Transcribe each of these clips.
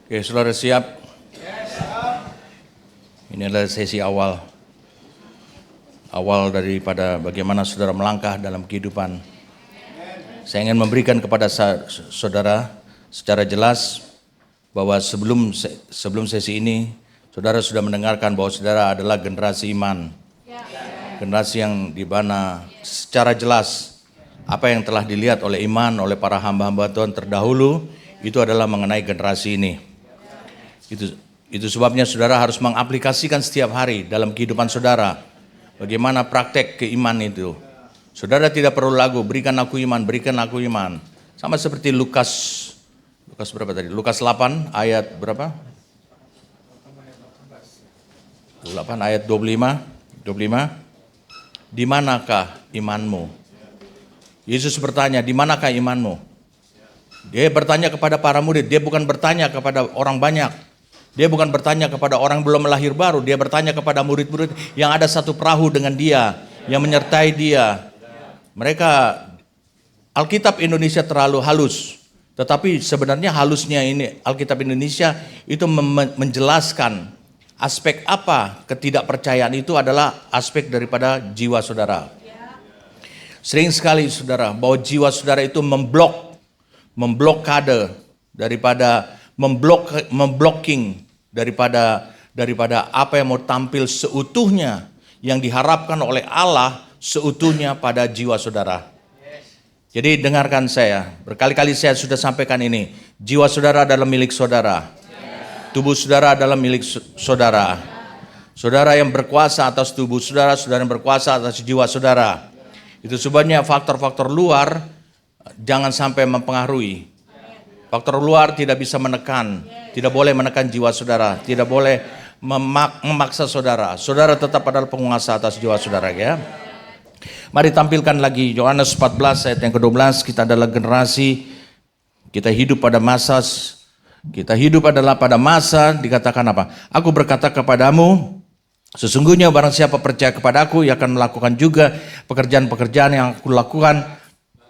Oke, saudara siap? Ini adalah sesi awal daripada bagaimana saudara melangkah dalam kehidupan. Saya ingin memberikan kepada saudara secara jelas bahwa sebelum sesi ini, saudara sudah mendengarkan bahwa saudara adalah generasi iman. Generasi yang di mana secara jelas apa yang telah dilihat oleh iman, oleh para hamba-hamba Tuhan terdahulu, itu adalah mengenai generasi ini. Itu sebabnya saudara harus mengaplikasikan setiap hari dalam kehidupan saudara. Bagaimana praktek keiman itu. Saudara tidak perlu lagu, berikan aku iman, berikan aku iman. Sama seperti Lukas berapa tadi? Lukas 8 ayat berapa? 8 ayat 25. Di manakah imanmu? Yesus bertanya, di manakah imanmu? Dia bertanya kepada para murid, dia bukan bertanya kepada orang banyak. Dia bukan bertanya kepada orang belum lahir baru, dia bertanya kepada murid-murid yang ada satu perahu dengan dia, yang menyertai dia. Mereka, Alkitab Indonesia terlalu halus, tetapi sebenarnya halusnya ini Alkitab Indonesia itu menjelaskan aspek apa ketidakpercayaan itu adalah aspek daripada jiwa saudara. Sering sekali saudara, bahwa jiwa saudara itu memblokade daripada memblocking daripada apa yang mau tampil seutuhnya yang diharapkan oleh Allah seutuhnya pada jiwa saudara. Jadi dengarkan saya, berkali-kali saya sudah sampaikan ini, jiwa saudara adalah milik saudara. Tubuh saudara adalah milik saudara. Saudara yang berkuasa atas tubuh saudara, saudara yang berkuasa atas jiwa saudara. Itu sebabnya faktor-faktor luar jangan sampai mempengaruhi. Faktor luar tidak bisa menekan, tidak boleh menekan jiwa saudara, tidak boleh memaksa saudara. Saudara tetap adalah penguasa atas jiwa saudara ya. Mari tampilkan lagi Yohanes 14 ayat yang ke-12, kita adalah generasi, kita hidup pada masa dikatakan apa? Aku berkata kepadamu, sesungguhnya barang siapa percaya kepadaku, ia akan melakukan juga pekerjaan-pekerjaan yang aku lakukan,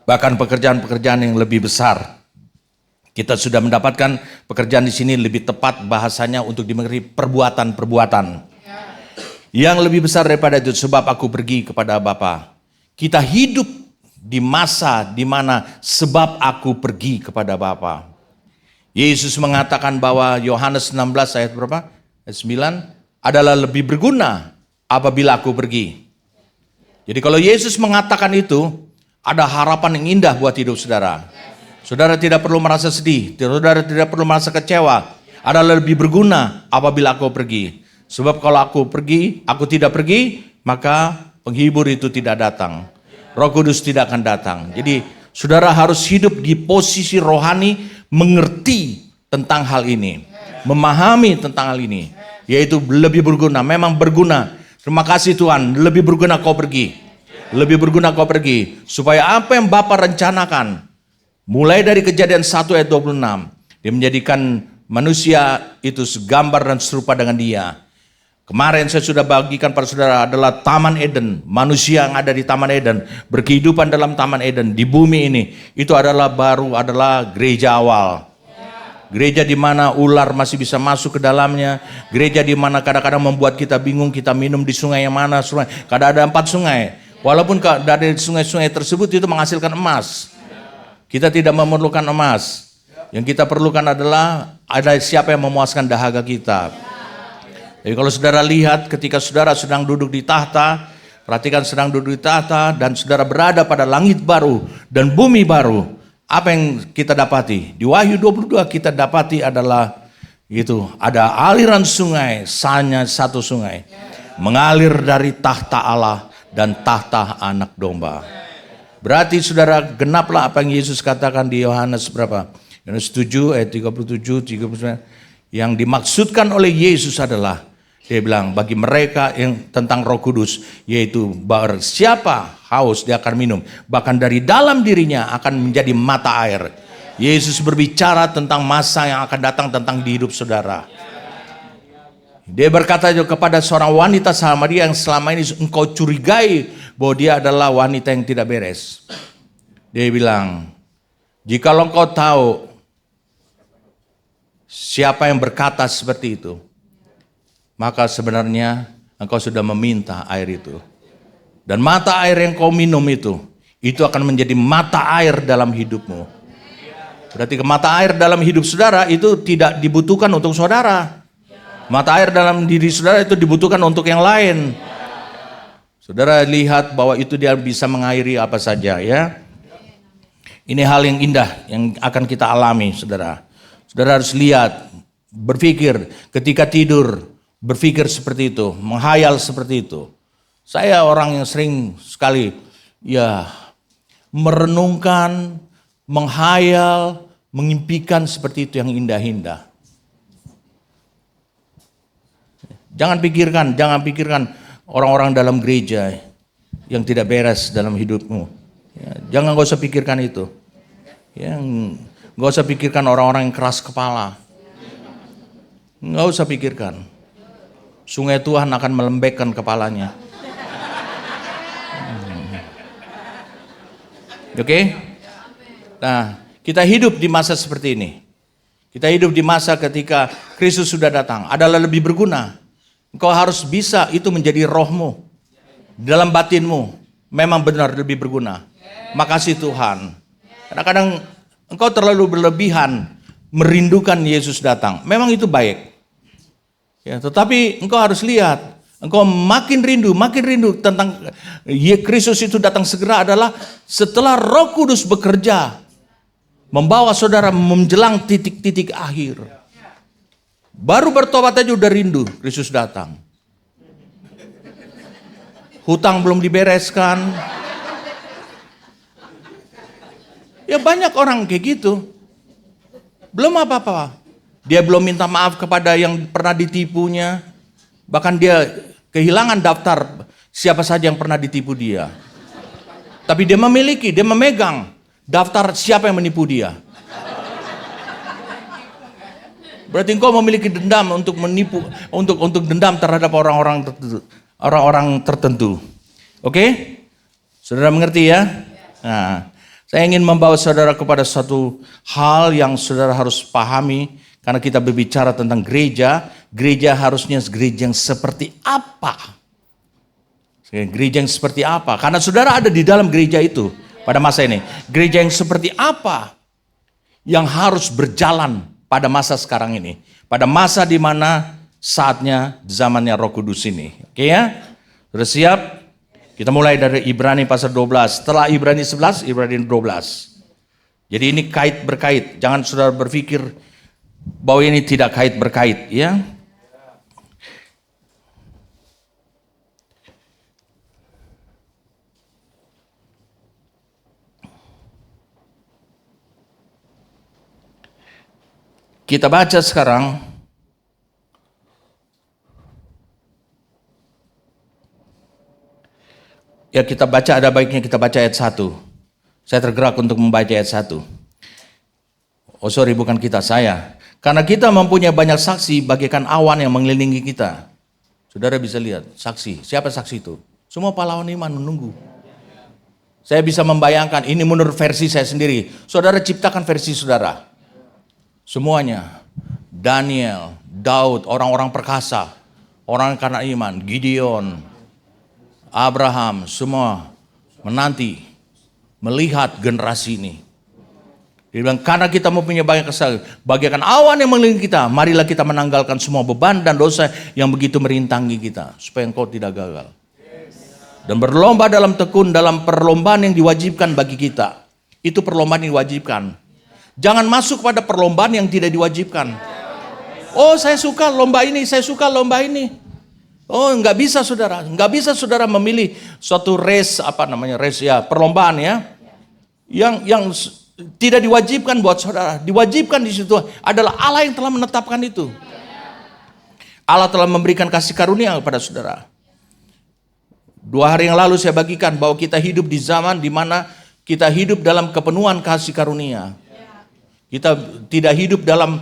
bahkan pekerjaan-pekerjaan yang lebih besar. Kita sudah mendapatkan pekerjaan di sini lebih tepat bahasanya untuk dimengerti perbuatan-perbuatan. Yang lebih besar daripada itu sebab aku pergi kepada Bapa. Kita hidup di masa di mana sebab aku pergi kepada Bapa. Yesus mengatakan bahwa Yohanes 16 ayat berapa? Ayat 9 adalah lebih berguna apabila aku pergi. Jadi kalau Yesus mengatakan itu, ada harapan yang indah buat hidup saudara. Saudara tidak perlu merasa sedih, saudara tidak perlu merasa kecewa. Adalah lebih berguna apabila aku pergi. Sebab kalau aku tidak pergi, maka penghibur itu tidak datang. Roh Kudus tidak akan datang. Jadi saudara harus hidup di posisi rohani, mengerti tentang hal ini. Memahami tentang hal ini. Yaitu lebih berguna, memang berguna. Terima kasih Tuhan, lebih berguna kau pergi. Lebih berguna kau pergi. Supaya apa yang Bapa rencanakan, mulai dari Kejadian 1 ayat 26, dia menjadikan manusia itu segambar dan serupa dengan dia. Kemarin saya sudah bagikan pada saudara adalah Taman Eden. Manusia yang ada di Taman Eden, berkehidupan dalam Taman Eden, di bumi ini. Itu adalah gereja awal. Gereja di mana ular masih bisa masuk ke dalamnya. Gereja di mana kadang-kadang membuat kita bingung, kita minum di sungai yang mana. Kadang ada 4 sungai. Walaupun dari sungai-sungai tersebut itu menghasilkan emas. Kita tidak memerlukan emas. Yang kita perlukan adalah ada siapa yang memuaskan dahaga kita. Jadi kalau saudara lihat ketika saudara sedang duduk di tahta, perhatikan sedang duduk di tahta dan saudara berada pada langit baru dan bumi baru. Apa yang kita dapati? Di Wahyu 22 kita dapati adalah ada aliran sungai, hanya satu sungai. Mengalir dari tahta Allah dan tahta anak domba. Berarti saudara genaplah apa yang Yesus katakan di Yohanes berapa? Yohanes 7 ayat 37, 39. Yang dimaksudkan oleh Yesus adalah, dia bilang bagi mereka yang tentang Roh Kudus, yaitu siapa haus dia akan minum. Bahkan dari dalam dirinya akan menjadi mata air. Yesus berbicara tentang masa yang akan datang tentang di hidup saudara. Dia berkata juga kepada seorang wanita Samaria yang selama ini engkau curigai bahwa dia adalah wanita yang tidak beres. Dia bilang, jikalau engkau tahu Siapa yang berkata seperti itu, maka sebenarnya engkau sudah meminta air itu. Dan mata air yang kau minum itu akan menjadi mata air dalam hidupmu. Berarti mata air dalam hidup saudara itu tidak dibutuhkan untuk saudara. Mata air dalam diri saudara itu dibutuhkan untuk yang lain. Saudara lihat bahwa itu dia bisa mengairi apa saja ya. Ini hal yang indah yang akan kita alami saudara. Saudara harus lihat, berpikir ketika tidur, berpikir seperti itu, menghayal seperti itu. Saya orang yang sering sekali ya merenungkan, menghayal, mengimpikan seperti itu yang indah-indah. Jangan pikirkan orang-orang dalam gereja yang tidak beres dalam hidupmu. Ya, gak usah pikirkan itu. Ya, gak usah pikirkan orang-orang yang keras kepala. Gak usah pikirkan. Sungai Tuhan akan melembekkan kepalanya. Oke? Nah, kita hidup di masa seperti ini. Kita hidup di masa ketika Kristus sudah datang, adalah lebih berguna. Engkau harus bisa itu menjadi rohmu. Dalam batinmu, memang benar lebih berguna. Makasih Tuhan. Kadang-kadang engkau terlalu berlebihan merindukan Yesus datang. Memang itu baik. Ya, tetapi engkau harus lihat, engkau makin rindu tentang Kristus itu datang segera adalah setelah Roh Kudus bekerja, membawa saudara menjelang titik-titik akhir. Baru bertobat aja udah rindu Kristus datang. Hutang belum dibereskan. Ya banyak orang kayak gitu. Belum apa-apa. Dia belum minta maaf kepada yang pernah ditipunya. Bahkan dia kehilangan daftar siapa saja yang pernah ditipu dia. Tapi dia memegang daftar siapa yang menipu dia. Berarti engkau memiliki dendam untuk menipu, untuk dendam terhadap orang-orang tertentu. Oke? Saudara mengerti ya? Nah, saya ingin membawa saudara kepada satu hal yang saudara harus pahami. Karena kita berbicara tentang gereja, gereja harusnya gereja yang seperti apa? Gereja yang seperti apa? Karena saudara ada di dalam gereja itu pada masa ini. Gereja yang seperti apa yang harus berjalan pada masa sekarang ini? Pada masa di mana saatnya zamannya Roh Kudus ini. Oke ya? Sudah siap? Kita mulai dari Ibrani pasal 12. Setelah Ibrani 11, Ibrani 12. Jadi ini kait berkait. Jangan saudara berpikir bahwa ini tidak kait berkait ya. Kita baca sekarang ya, kita baca, ada baiknya kita baca ayat 1. Saya tergerak untuk membaca ayat 1. Oh sorry, bukan kita, saya. Karena kita mempunyai banyak saksi bagaikan awan yang mengelilingi kita. Saudara bisa lihat, saksi. Siapa saksi itu? Semua pahlawan iman menunggu. Saya bisa membayangkan, ini menurut versi saya sendiri. Saudara ciptakan versi saudara. Semuanya. Daniel, Daud, orang-orang perkasa. Orang karena iman, Gideon, Abraham, semua menanti, melihat generasi ini. Dia bilang, karena kita mempunyai banyak kesalahan, bagaikan awan yang mengelilingi kita, marilah kita menanggalkan semua beban dan dosa yang begitu merintangi kita, supaya engkau tidak gagal. Dan berlomba dalam tekun, dalam perlombaan yang diwajibkan bagi kita. Itu perlombaan yang diwajibkan. Jangan masuk pada perlombaan yang tidak diwajibkan. Oh, saya suka lomba ini, saya suka lomba ini. Oh, nggak bisa saudara, nggak bisa saudara memilih suatu race, race ya, perlombaan ya, yang tidak diwajibkan buat saudara. Diwajibkan di situ adalah Allah yang telah menetapkan itu. Allah telah memberikan kasih karunia kepada saudara. 2 hari yang lalu saya bagikan bahwa kita hidup di zaman di mana kita hidup dalam kepenuhan kasih karunia. Kita tidak hidup dalam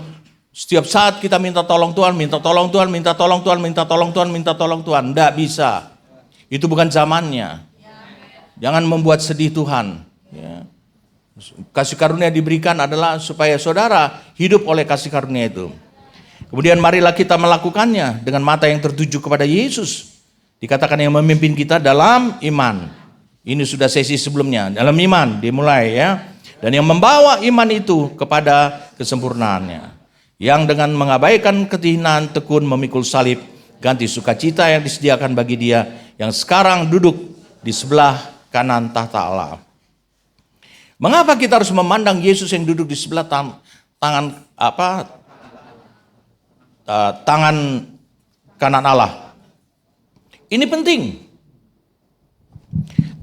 setiap saat kita minta tolong Tuhan, minta tolong Tuhan, minta tolong Tuhan, minta tolong Tuhan, minta tolong Tuhan. Tidak bisa. Itu bukan zamannya. Jangan membuat sedih Tuhan. Ya. Kasih karunia diberikan adalah supaya saudara hidup oleh kasih karunia itu. Kemudian marilah kita melakukannya dengan mata yang tertuju kepada Yesus. Dikatakan yang memimpin kita dalam iman. Ini sudah sesi sebelumnya. Dalam iman dimulai ya. Dan yang membawa iman itu kepada kesempurnaannya. Yang dengan mengabaikan ketinaan tekun memikul salib. Ganti sukacita yang disediakan bagi dia. Yang sekarang duduk di sebelah kanan tahta Allah. Mengapa kita harus memandang Yesus yang duduk di sebelah tangan kanan Allah? Ini penting.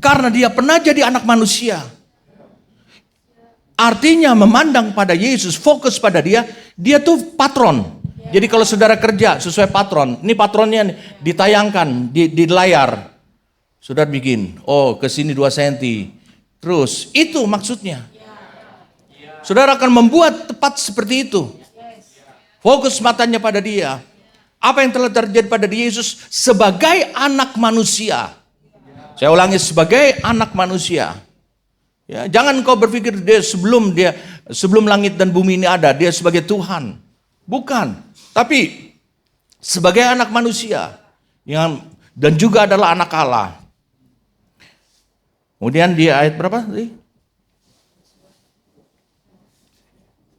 Karena dia pernah jadi anak manusia. Artinya memandang pada Yesus, fokus pada dia tuh patron. Jadi kalau saudara kerja sesuai patron, ini patronnya ditayangkan di layar. Saudara bikin, ke sini 2 cm. Terus, itu maksudnya. Saudara akan membuat tepat seperti itu. Fokus matanya pada dia. Apa yang telah terjadi pada Yesus sebagai anak manusia. Saya ulangi, sebagai anak manusia. Ya, jangan kau berpikir dia sebelum langit dan bumi ini ada, dia sebagai Tuhan. Bukan. Tapi sebagai anak manusia dan juga adalah anak Allah. Kemudian di ayat berapa tadi?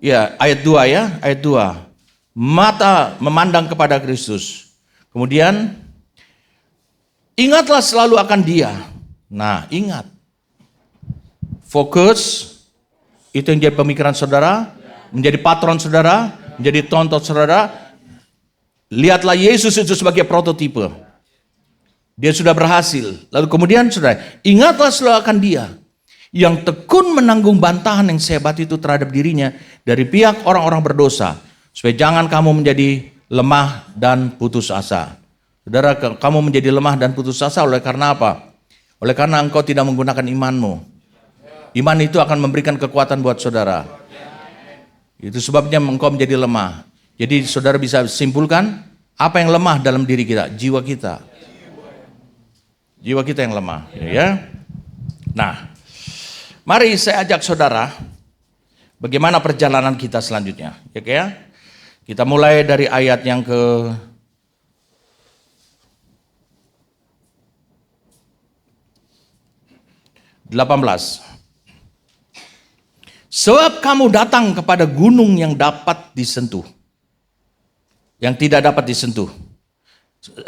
Ya, ayat 2 ya, ayat 2. Mata memandang kepada Kristus. Kemudian ingatlah selalu akan dia. Nah, ingat. Fokus, itu yang jadi pemikiran saudara, menjadi patron saudara, menjadi tonton saudara. Lihatlah Yesus itu sebagai prototipe. Dia sudah berhasil. Lalu kemudian saudara, ingatlah selalu akan dia yang tekun menanggung bantahan yang sehebat itu terhadap dirinya dari pihak orang-orang berdosa. Supaya jangan kamu menjadi lemah dan putus asa. Saudara, kamu menjadi lemah dan putus asa oleh karena apa? Oleh karena engkau tidak menggunakan imanmu. Iman itu akan memberikan kekuatan buat saudara. Itu sebabnya engkau menjadi lemah. Jadi saudara bisa simpulkan, apa yang lemah dalam diri kita? Jiwa kita. Jiwa kita yang lemah, ya. Nah, mari saya ajak saudara, bagaimana perjalanan kita selanjutnya, ya. Kita mulai dari ayat yang ke 18. Sebab kamu datang kepada gunung yang dapat disentuh, yang tidak dapat disentuh.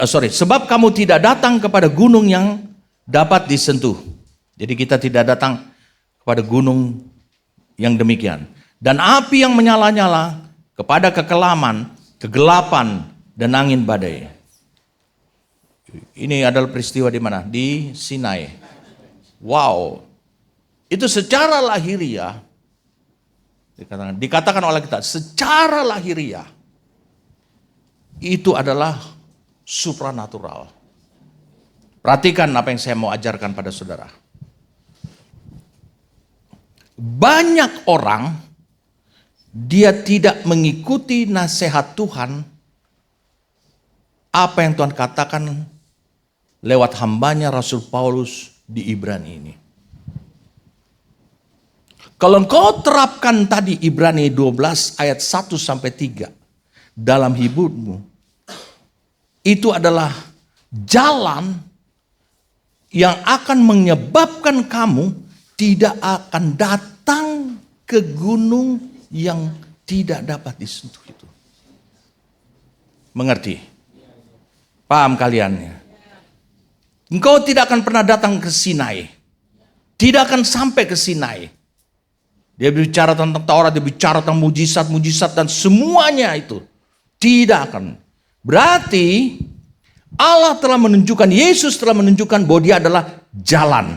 Sebab kamu tidak datang kepada gunung yang dapat disentuh. Jadi kita tidak datang kepada gunung yang demikian. Dan api yang menyala-nyala kepada kekelaman, kegelapan, dan angin badai. Ini adalah peristiwa di mana? Di Sinai. Wow. Itu secara lahiriah, dikatakan oleh kita, secara lahiriah, itu adalah supranatural. Perhatikan apa yang saya mau ajarkan pada saudara. Banyak orang, dia tidak mengikuti nasihat Tuhan, apa yang Tuhan katakan lewat hambanya Rasul Paulus di Ibrani ini. Kalau engkau terapkan tadi Ibrani 12 ayat 1 sampai 3 dalam hidupmu, itu adalah jalan yang akan menyebabkan kamu tidak akan datang ke gunung yang tidak dapat disentuh itu. Mengerti? Paham kalian ya? Engkau tidak akan pernah datang ke Sinai. Tidak akan sampai ke Sinai. Dia bicara tentang Taurat, dia bicara tentang mujizat-mujizat dan semuanya itu. Tidak akan. Berarti Allah telah menunjukkan, Yesus telah menunjukkan bahwa dia adalah jalan.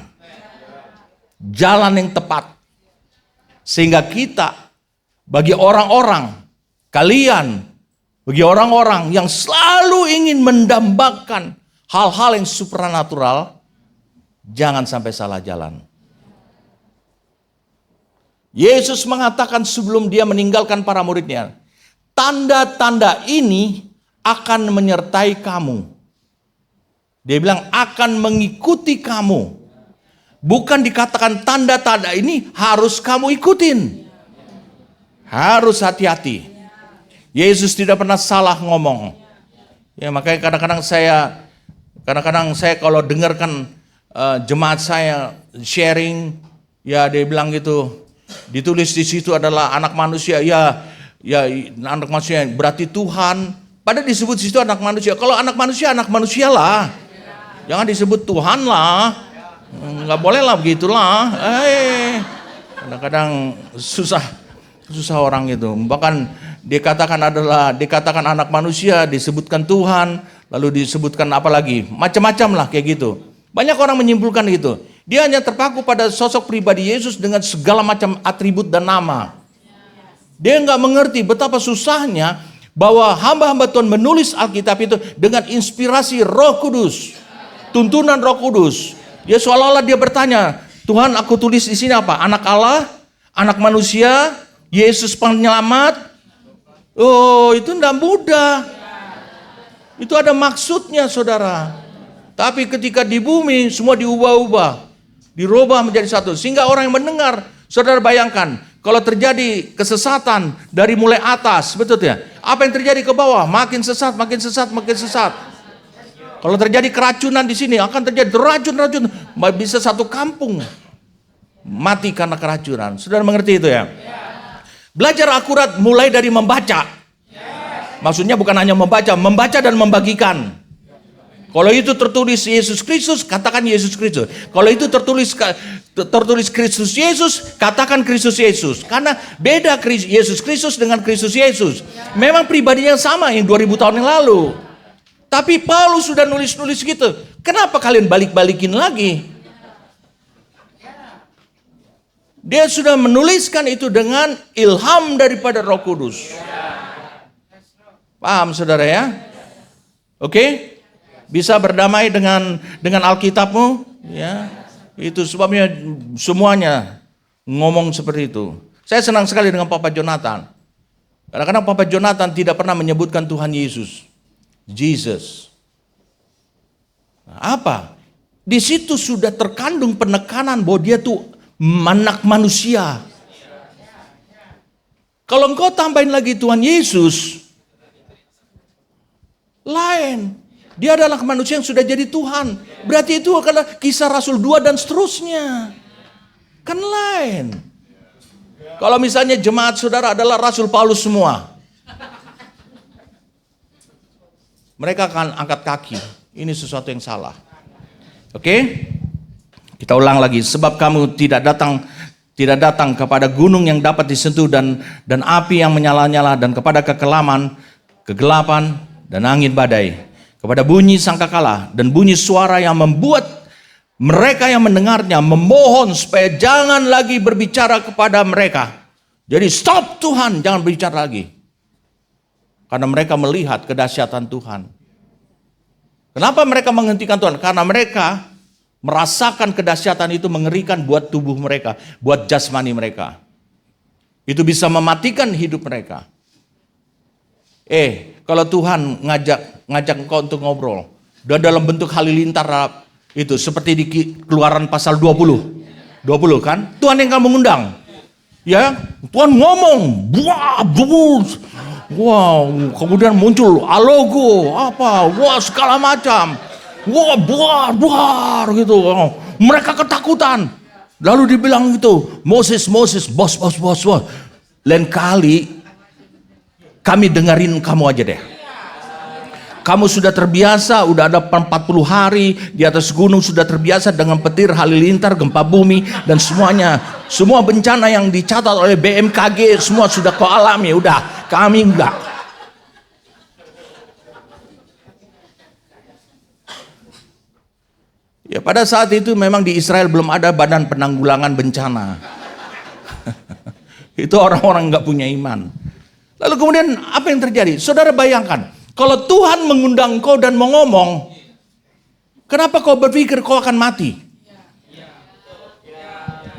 Jalan yang tepat. Sehingga kita, bagi orang-orang, kalian, bagi orang-orang yang selalu ingin mendambakan hal-hal yang supranatural, jangan sampai salah jalan. Yesus mengatakan sebelum dia meninggalkan para muridnya, tanda-tanda ini akan menyertai kamu. Dia bilang akan mengikuti kamu. Bukan dikatakan tanda-tanda ini harus kamu ikutin. Harus hati-hati. Yesus tidak pernah salah ngomong. Ya, makanya kadang-kadang saya kalau dengarkan jemaat saya sharing, ya dia bilang gitu, ditulis di situ adalah anak manusia, ya anak manusia berarti Tuhan. Padahal disebut di situ anak manusia. Kalau anak manusia lah. Jangan disebut Tuhan lah. Nggak boleh lah begitulah. Kadang-kadang susah orang itu. Bahkan dikatakan anak manusia, disebutkan Tuhan, lalu disebutkan apa lagi? Macam-macam lah kayak gitu. Banyak orang menyimpulkan gitu. Dia hanya terpaku pada sosok pribadi Yesus dengan segala macam atribut dan nama. Dia nggak mengerti betapa susahnya bahwa hamba-hamba Tuhan menulis Alkitab itu dengan inspirasi Roh Kudus, tuntunan Roh Kudus. Dia seolah-olah dia bertanya, Tuhan, aku tulis di sini apa? Anak Allah, anak manusia, Yesus penyelamat. Oh, itu tidak mudah. Itu ada maksudnya, saudara. Tapi ketika di bumi semua diubah-ubah, dirubah menjadi satu, sehingga orang yang mendengar, saudara bayangkan, kalau terjadi kesesatan dari mulai atas, betul ya? Apa yang terjadi ke bawah? Makin sesat, makin sesat, makin sesat. Kalau terjadi keracunan di sini, akan terjadi racun, bisa satu kampung mati karena keracunan. Saudara mengerti itu ya? Belajar akurat mulai dari membaca. Maksudnya bukan hanya membaca dan membagikan. Kalau itu tertulis Yesus Kristus, katakan Yesus Kristus. Kalau itu tertulis Kristus Yesus, katakan Kristus Yesus. Karena beda Yesus Kristus dengan Kristus Yesus. Memang pribadinya sama yang 2000 tahun yang lalu. Tapi Paulus sudah nulis-nulis gitu. Kenapa kalian balik-balikin lagi? Dia sudah menuliskan itu dengan ilham daripada Roh Kudus. Paham saudara ya? Oke? Bisa berdamai dengan Alkitabmu, ya. Itu sebabnya semuanya ngomong seperti itu. Saya senang sekali dengan Papa Jonathan. Kadang-kadang Papa Jonathan tidak pernah menyebutkan Tuhan Yesus. Jesus. Apa? Di situ sudah terkandung penekanan bahwa dia tuh anak manusia. Kalau engkau tambahin lagi Tuhan Yesus, lain. Dia adalah manusia yang sudah jadi Tuhan. Berarti itu adalah Kisah Rasul 2 dan seterusnya. Kan lain. Kalau misalnya jemaat saudara adalah Rasul Paulus semua, mereka akan angkat kaki. Ini sesuatu yang salah. Oke? Kita ulang lagi. Sebab kamu tidak datang kepada gunung yang dapat disentuh dan api yang menyala-nyala, dan kepada kekelaman, kegelapan, dan angin badai. Kepada bunyi sangkakala dan bunyi suara yang membuat mereka yang mendengarnya memohon supaya jangan lagi berbicara kepada mereka. Jadi stop Tuhan, jangan berbicara lagi. Karena mereka melihat kedahsyatan Tuhan. Kenapa mereka menghentikan Tuhan? Karena mereka merasakan kedahsyatan itu mengerikan buat tubuh mereka, buat jasmani mereka. Itu bisa mematikan hidup mereka. Kalau Tuhan ngajak engkau untuk ngobrol, dan dalam bentuk halilintar itu seperti di Keluaran pasal 20 kan, Tuhan yang kamu mengundang, ya, Tuhan ngomong, wow, kemudian muncul alogo, segala macam, buar gitu, mereka ketakutan, lalu dibilang gitu, Moses, bos, lain kali kami dengerin kamu aja deh. Kamu sudah terbiasa, udah ada 40 hari di atas gunung, sudah terbiasa dengan petir, halilintar, gempa bumi, dan semuanya. Semua bencana yang dicatat oleh BMKG, semua sudah kau alami, udah, kami enggak. Ya, pada saat itu memang di Israel belum ada badan penanggulangan bencana. Itu orang-orang enggak punya iman. Lalu kemudian apa yang terjadi? Saudara bayangkan, kalau Tuhan mengundang kau dan mau ngomong, kenapa kau berpikir kau akan mati?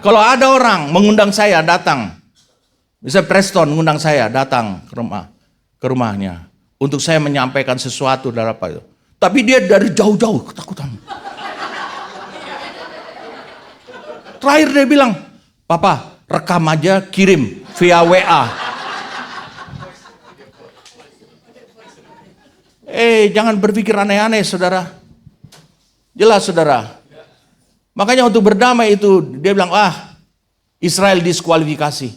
Kalau ada orang mengundang saya datang, misalnya Preston mengundang saya datang ke rumahnya, untuk saya menyampaikan sesuatu dari apa itu. Tapi dia dari jauh-jauh ketakutan. Terakhir dia bilang, Papa rekam aja kirim via WA. Jangan berpikir aneh-aneh, saudara. Jelas, saudara. Makanya untuk berdamai itu, dia bilang, Israel diskualifikasi.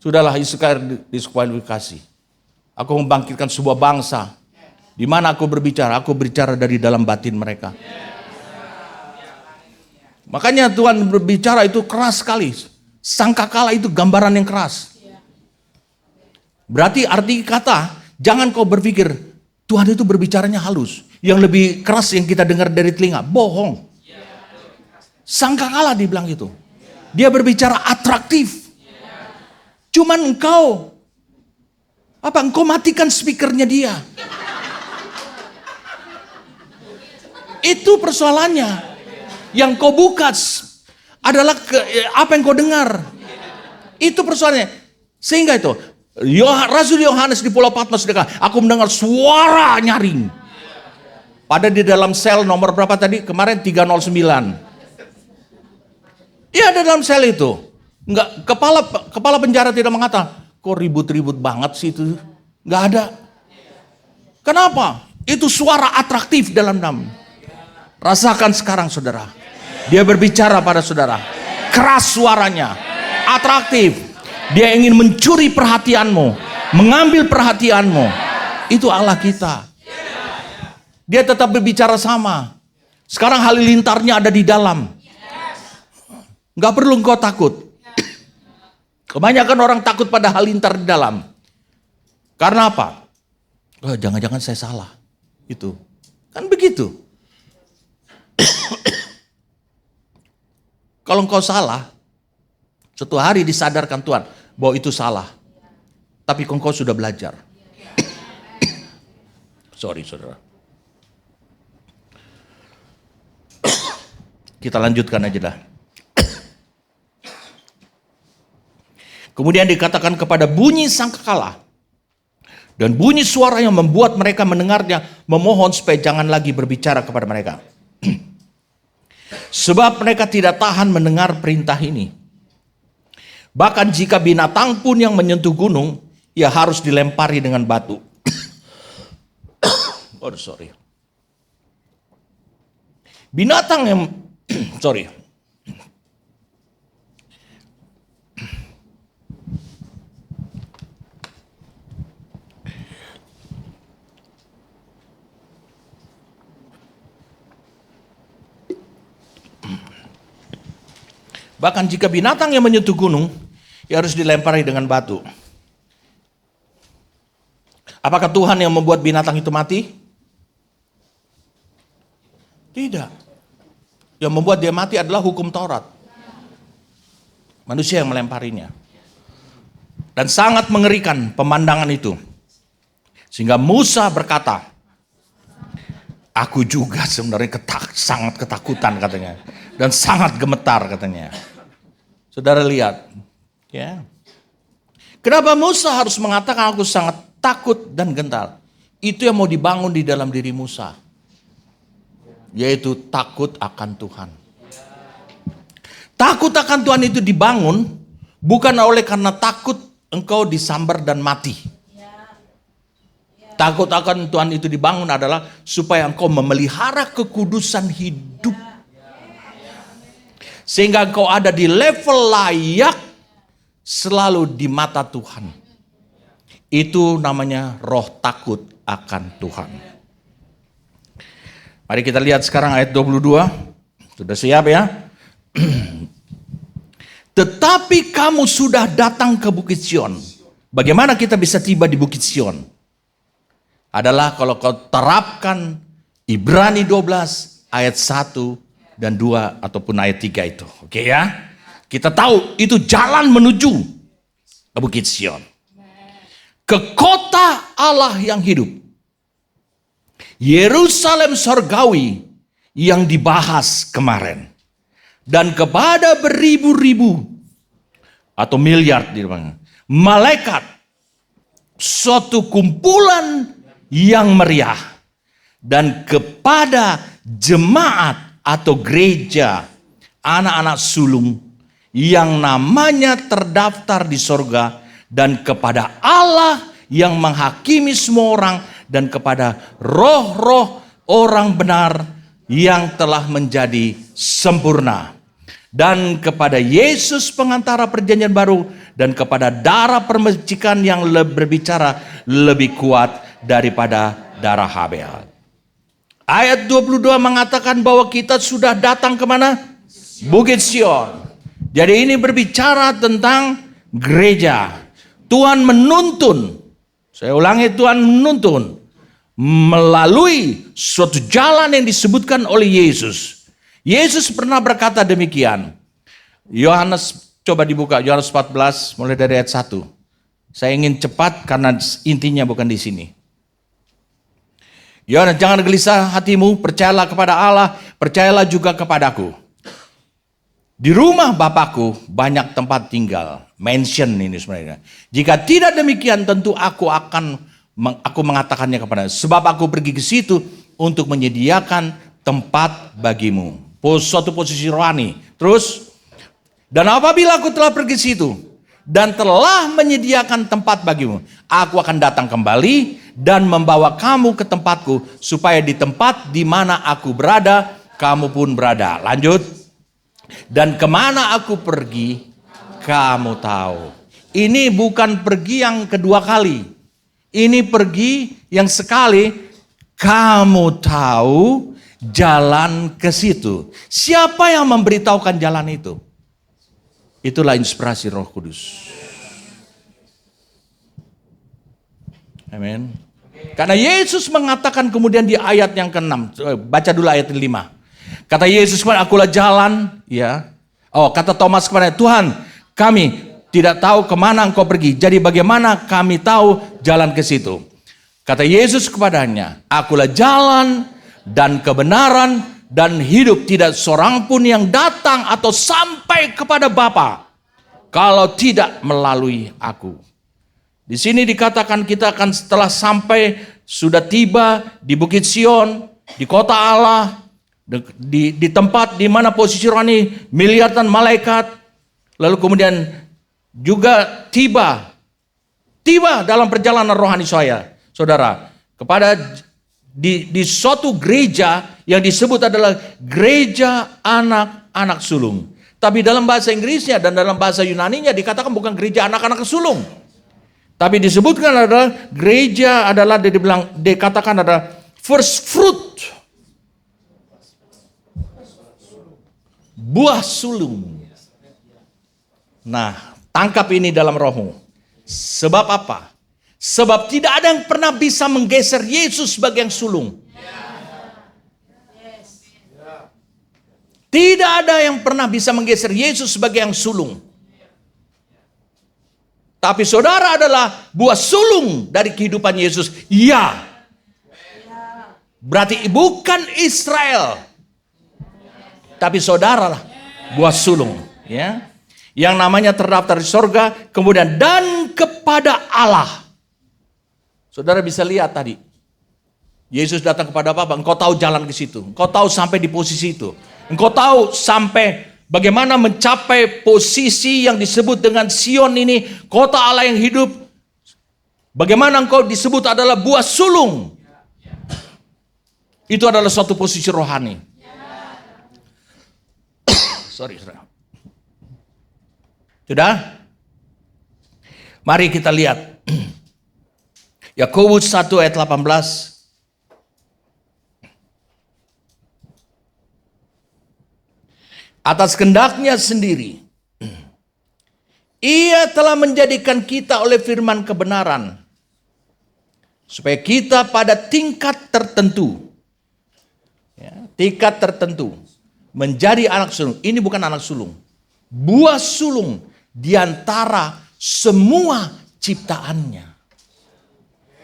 Sudahlah, Israel diskualifikasi. Aku membangkitkan sebuah bangsa. Di mana aku berbicara dari dalam batin mereka. Makanya Tuhan berbicara itu keras sekali. Sangkakala itu gambaran yang keras. Berarti arti kata, jangan kau berpikir Tuhan itu berbicaranya halus. Yang lebih keras yang kita dengar dari telinga, bohong. Sangkakala dibilang itu. Dia berbicara atraktif. Cuman engkau matikan speakernya dia. Itu persoalannya. Yang kau buka adalah apa yang kau dengar. Itu persoalannya. Sehingga itu Rasul Yohanes di Pulau Patmos dekat, aku mendengar suara nyaring. Pada di dalam sel nomor berapa tadi? Kemarin 309. Iya, ada dalam sel itu. Enggak, kepala penjara tidak mengatakan, kok ribut-ribut banget sih itu. Enggak ada. Kenapa? Itu suara atraktif dalam dalam. Rasakan sekarang, saudara. Dia berbicara pada saudara. Keras suaranya. Atraktif. Dia ingin mencuri perhatianmu. Mengambil perhatianmu. Itu Allah kita. Dia tetap berbicara sama. Sekarang halilintarnya ada di dalam. Gak perlu engkau takut. Kebanyakan orang takut pada halilintar di dalam. Karena apa? Jangan-jangan saya salah. Itu. Kan begitu. Kalau engkau salah, suatu hari disadarkan Tuhan bahwa itu salah. Tapi engkau sudah belajar. Sorry, saudara. Kita lanjutkan aja dah. Kemudian dikatakan kepada bunyi sangkakala dan bunyi suara yang membuat mereka mendengarnya, memohon supaya jangan lagi berbicara kepada mereka. Sebab mereka tidak tahan mendengar perintah ini. Bahkan jika binatang pun yang menyentuh gunung, ia harus dilempari dengan batu. Binatang yang Bahkan jika binatang yang menyentuh gunung, ia harus dilempari dengan batu. Apakah Tuhan yang membuat binatang itu mati? Tidak. Yang membuat dia mati adalah hukum Taurat. Manusia yang melemparinya. Dan sangat mengerikan pemandangan itu. Sehingga Musa berkata, aku juga sebenarnya sangat ketakutan katanya. Dan sangat gemetar katanya. Saudara lihat. Ya. Kenapa Musa harus mengatakan aku sangat takut dan gentar? Itu yang mau dibangun di dalam diri Musa. Yaitu takut akan Tuhan. Takut akan Tuhan itu dibangun bukan oleh karena takut engkau disambar dan mati. Takut akan Tuhan itu dibangun adalah supaya engkau memelihara kekudusan hidup. Sehingga engkau ada di level layak selalu di mata Tuhan. Itu namanya roh takut akan Tuhan. Mari kita lihat sekarang ayat 22. Sudah siap ya? Tetapi kamu sudah datang ke Bukit Sion. Bagaimana kita bisa tiba di Bukit Sion? Adalah kalau kau terapkan Ibrani 12 ayat 1 dan 2 ataupun ayat 3 itu. Oke ya? Kita tahu itu jalan menuju ke Bukit Sion. Ke kota Allah yang hidup. Yerusalem sorgawi yang dibahas kemarin. Dan kepada beribu-ribu atau miliar malaikat, suatu kumpulan yang meriah. Dan kepada jemaat atau gereja anak-anak sulung yang namanya terdaftar di sorga, dan kepada Allah yang menghakimi semua orang, dan kepada roh-roh orang benar yang telah menjadi sempurna, dan kepada Yesus pengantara perjanjian baru, dan kepada darah permecikan yang berbicara lebih kuat daripada darah Habel. Ayat 22 mengatakan bahwa kita sudah datang kemana? Bukit Sion. Jadi ini berbicara tentang gereja. Tuhan menuntun, saya ulangi, Tuhan menuntun melalui suatu jalan yang disebutkan oleh Yesus. Yesus pernah berkata demikian. Yohanes, coba dibuka Yohanes 14 mulai dari ayat 1. Saya ingin cepat karena intinya bukan di sini. Yohanes, jangan gelisah hatimu, percayalah kepada Allah, percayalah juga kepadaku. Di rumah Bapakku banyak tempat tinggal. Mention ini sebenarnya. Jika tidak demikian tentu aku mengatakannya kepada, sebab aku pergi ke situ untuk menyediakan tempat bagimu. Suatu posisi rohani. Terus, dan apabila aku telah pergi ke situ dan telah menyediakan tempat bagimu, aku akan datang kembali dan membawa kamu ke tempatku, supaya di tempat di mana aku berada, kamu pun berada. Lanjut. Dan kemana aku pergi, kamu tahu. Ini bukan pergi yang kedua kali. Ini pergi yang sekali, kamu tahu jalan ke situ. Siapa yang memberitahukan jalan itu? Itulah inspirasi Roh Kudus. Amin. Karena Yesus mengatakan kemudian di ayat yang ke-6. Baca dulu ayat 5. Kata Yesus kepada, akulah jalan, ya. Oh, kata Thomas kepada, Tuhan, kami tidak tahu kemana engkau pergi. Jadi bagaimana kami tahu jalan ke situ? Kata Yesus kepadanya, akulah jalan dan kebenaran dan hidup. Tidak seorang pun yang datang atau sampai kepada Bapa kalau tidak melalui aku. Di sini dikatakan kita akan setelah sampai, sudah tiba di Bukit Sion, di kota Allah, di tempat di mana posisi rohani miliaran malaikat, lalu kemudian juga tiba dalam perjalanan rohani saya, saudara, kepada di suatu gereja yang disebut adalah gereja anak-anak sulung. Tapi dalam bahasa Inggrisnya dan dalam bahasa Yunaninya dikatakan bukan gereja anak-anak sulung, tapi disebutkan adalah gereja adalah dikatakan adalah first fruit. Buah sulung. Nah, tangkap ini dalam rohmu. Sebab apa? Sebab tidak ada yang pernah bisa menggeser Yesus sebagai yang sulung. Tidak ada yang pernah bisa menggeser Yesus sebagai yang sulung. Tapi saudara adalah buah sulung dari kehidupan Yesus. Ya. Berarti bukan Israel, tapi saudara lah buah sulung, ya, yang namanya terdaftar di sorga, kemudian dan kepada Allah. Saudara bisa lihat tadi, Yesus datang kepada Bapa, engkau tahu jalan ke situ, engkau tahu sampai di posisi itu, engkau tahu sampai bagaimana mencapai posisi yang disebut dengan Sion ini, kota Allah yang hidup. Bagaimana engkau disebut adalah buah sulung. Itu adalah suatu posisi rohani. Sorry. Sudah? Mari kita lihat. Yakobus 1 ayat 18. Atas kehendaknya sendiri, Ia telah menjadikan kita oleh firman kebenaran, supaya kita pada tingkat tertentu, tingkat tertentu, menjadi anak sulung. Ini bukan anak sulung, buah sulung di antara semua ciptaannya.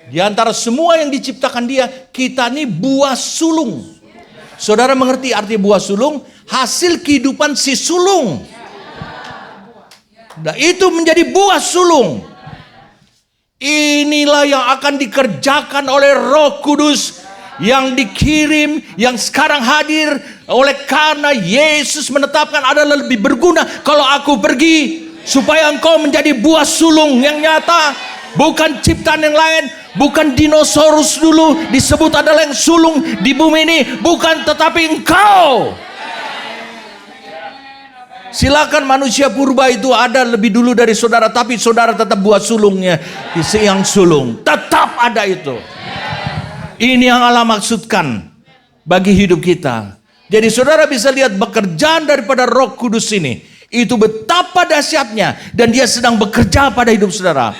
Di antara semua yang diciptakan Dia, kita ini buah sulung. Saudara mengerti arti buah sulung? Hasil kehidupan si sulung. Nah, itu menjadi buah sulung. Inilah yang akan dikerjakan oleh Roh Kudus yang dikirim, yang sekarang hadir. Oleh karena Yesus menetapkan adalah lebih berguna kalau aku pergi, supaya engkau menjadi buah sulung yang nyata, bukan ciptaan yang lain, bukan dinosaurus dulu disebut adalah yang sulung di bumi ini, bukan, tetapi engkau. Silakan manusia purba itu ada lebih dulu dari saudara, tapi saudara tetap buat sulungnya, yang sulung tetap ada itu. Ini yang Allah maksudkan bagi hidup kita. Jadi saudara bisa lihat pekerjaan daripada Roh Kudus ini, itu betapa dahsyatnya, dan dia sedang bekerja pada hidup saudara.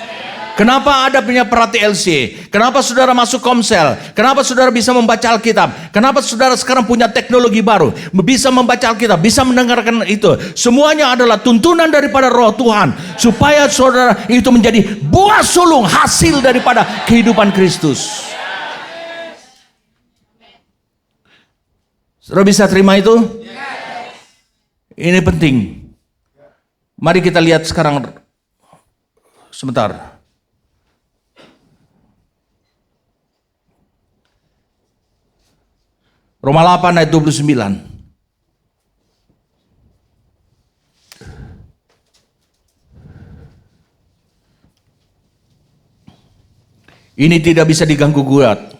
Kenapa ada punya perhati LC? Kenapa saudara masuk Komsel? Kenapa saudara bisa membaca Alkitab? Kenapa saudara sekarang punya teknologi baru? Bisa membaca Alkitab, bisa mendengarkan itu. Semuanya adalah tuntunan daripada Roh Tuhan, supaya saudara itu menjadi buah sulung, hasil daripada kehidupan Kristus. Saudara bisa terima itu? Ini penting. Mari kita lihat sekarang sebentar. Roma 8 ayat 29. Ini tidak bisa diganggu gugat.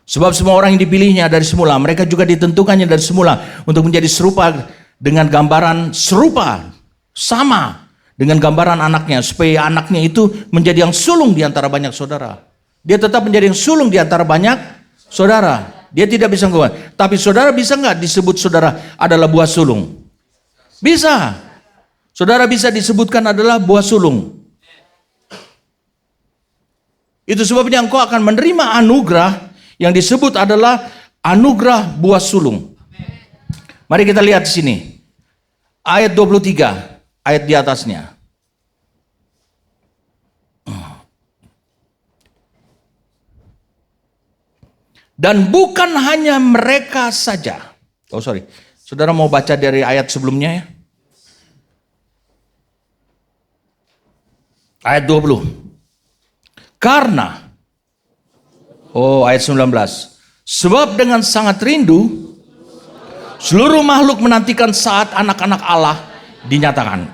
Sebab semua orang yang dipilihnya dari semula, mereka juga ditentukannya dari semula untuk menjadi serupa dengan gambaran serupa, sama dengan gambaran anaknya, supaya anaknya itu menjadi yang sulung di antara banyak saudara. Dia tetap menjadi yang sulung di antara banyak saudara. Dia tidak bisa ngomong. Tapi saudara bisa nggak disebut saudara adalah buah sulung? Bisa. Saudara bisa disebutkan adalah buah sulung. Itu sebabnya engkau akan menerima anugerah yang disebut adalah anugerah buah sulung. Mari kita lihat di sini. Ayat 23, ayat di atasnya. Dan bukan hanya mereka saja. Oh sorry, saudara mau baca dari ayat sebelumnya ya? Ayat 20. Karena, ayat 19. Sebab dengan sangat rindu, seluruh makhluk menantikan saat anak-anak Allah dinyatakan.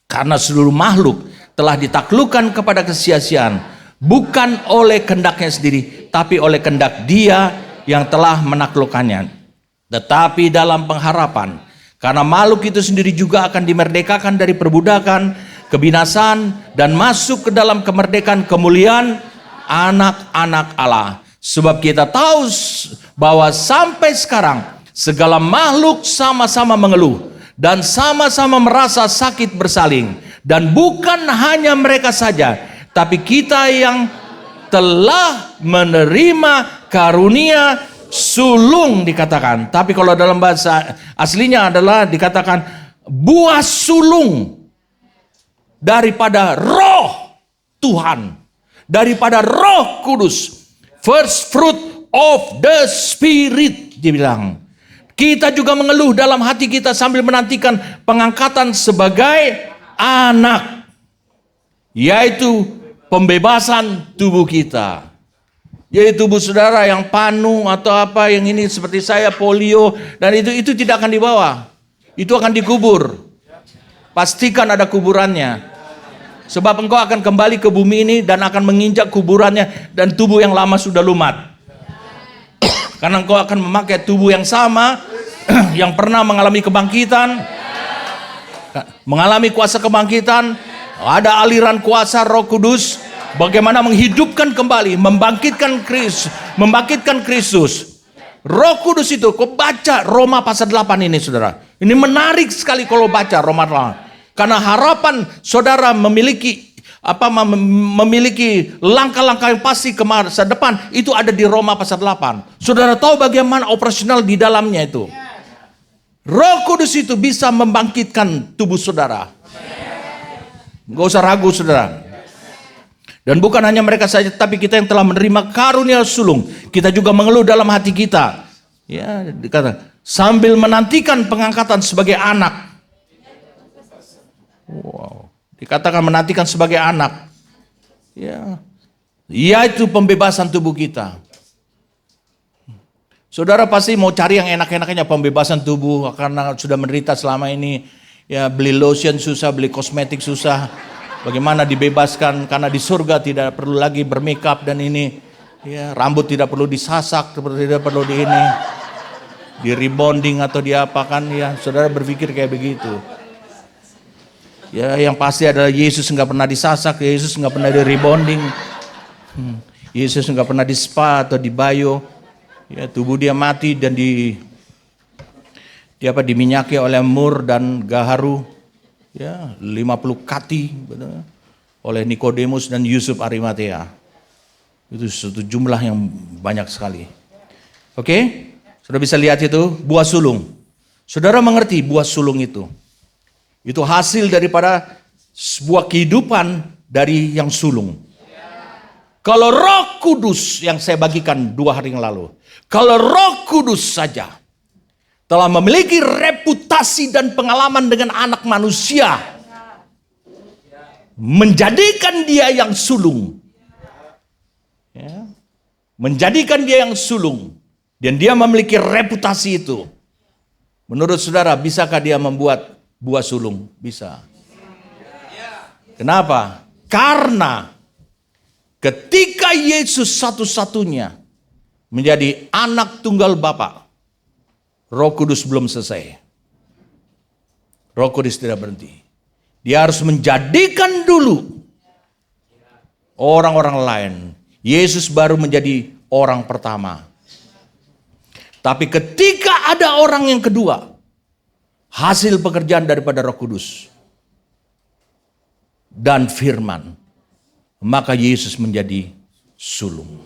Karena seluruh makhluk telah ditaklukkan kepada kesia-siaan, bukan oleh kehendaknya sendiri, tapi oleh kehendak Dia yang telah menaklukkannya. Tetapi dalam pengharapan, karena makhluk itu sendiri juga akan dimerdekakan dari perbudakan, kebinasaan, dan masuk ke dalam kemerdekaan kemuliaan anak-anak Allah. Sebab kita tahu bahwa sampai sekarang segala makhluk sama-sama mengeluh dan sama-sama merasa sakit bersaling. Dan bukan hanya mereka saja, tapi kita yang telah menerima karunia sulung dikatakan. Tapi kalau dalam bahasa aslinya adalah dikatakan buah sulung daripada Roh Tuhan, daripada Roh Kudus. First fruit of the Spirit, dia bilang. Kita juga mengeluh dalam hati kita sambil menantikan pengangkatan sebagai anak, yaitu pembebasan tubuh kita. Yaitu tubuh saudara yang panu atau apa yang ini seperti saya polio, dan itu tidak akan dibawa. Itu akan dikubur. Pastikan ada kuburannya. Sebab engkau akan kembali ke bumi ini dan akan menginjak kuburannya, dan tubuh yang lama sudah lumat. Karena engkau akan memakai tubuh yang sama yang pernah mengalami kebangkitan, mengalami kuasa kebangkitan. Ada aliran kuasa Roh Kudus bagaimana menghidupkan kembali, membangkitkan Kristus. Roh Kudus itu, kau baca Roma pasal 8 ini saudara. Ini menarik sekali kalau baca Roma 8. Karena harapan saudara memiliki langkah-langkah yang pasti ke masa depan itu ada di Roma pasal 8. Saudara tahu bagaimana operasional di dalamnya itu. Roh Kudus itu bisa membangkitkan tubuh saudara. Gak usah ragu saudara. Dan bukan hanya mereka saja, tapi kita yang telah menerima karunia sulung, kita juga mengeluh dalam hati kita. Ya, dikata sambil menantikan pengangkatan sebagai anak. Wow. Dikatakan menantikan sebagai anak. Ya. Yaitu pembebasan tubuh kita. Saudara pasti mau cari yang enak-enaknya, pembebasan tubuh karena sudah menderita selama ini. Ya, beli lotion susah, beli kosmetik susah. Bagaimana dibebaskan karena di surga tidak perlu lagi bermakeup dan ini. Ya, rambut tidak perlu disasak, tidak perlu di rebonding atau diapakan ya. Saudara berpikir kayak begitu. Ya, yang pasti adalah Yesus nggak pernah disasak, Yesus nggak pernah di rebonding. Yesus nggak pernah di spa atau di bayo. Ya, tubuh dia mati dan diminyaki oleh mur dan gaharu. Ya, 50 kati benar, oleh Nikodemus dan Yusuf Arimatea. Itu satu jumlah yang banyak sekali. Oke? Sudah bisa lihat itu buah sulung. Saudara mengerti buah sulung itu? Itu hasil daripada sebuah kehidupan dari yang sulung. Kalau Roh Kudus yang saya bagikan 2 hari yang lalu. Kalau Roh Kudus saja telah memiliki reputasi dan pengalaman dengan anak manusia, menjadikan dia yang sulung, ya, menjadikan dia yang sulung, dan dia memiliki reputasi itu. Menurut saudara, bisakah dia membuat buah sulung? Bisa. Kenapa? Karena ketika Yesus satu-satunya menjadi anak tunggal Bapa, Roh Kudus belum selesai. Roh Kudus tidak berhenti. Dia harus menjadikan dulu orang-orang lain. Yesus baru menjadi orang pertama. Tapi ketika ada orang yang kedua, hasil pekerjaan daripada Roh Kudus dan firman, maka Yesus menjadi sulung.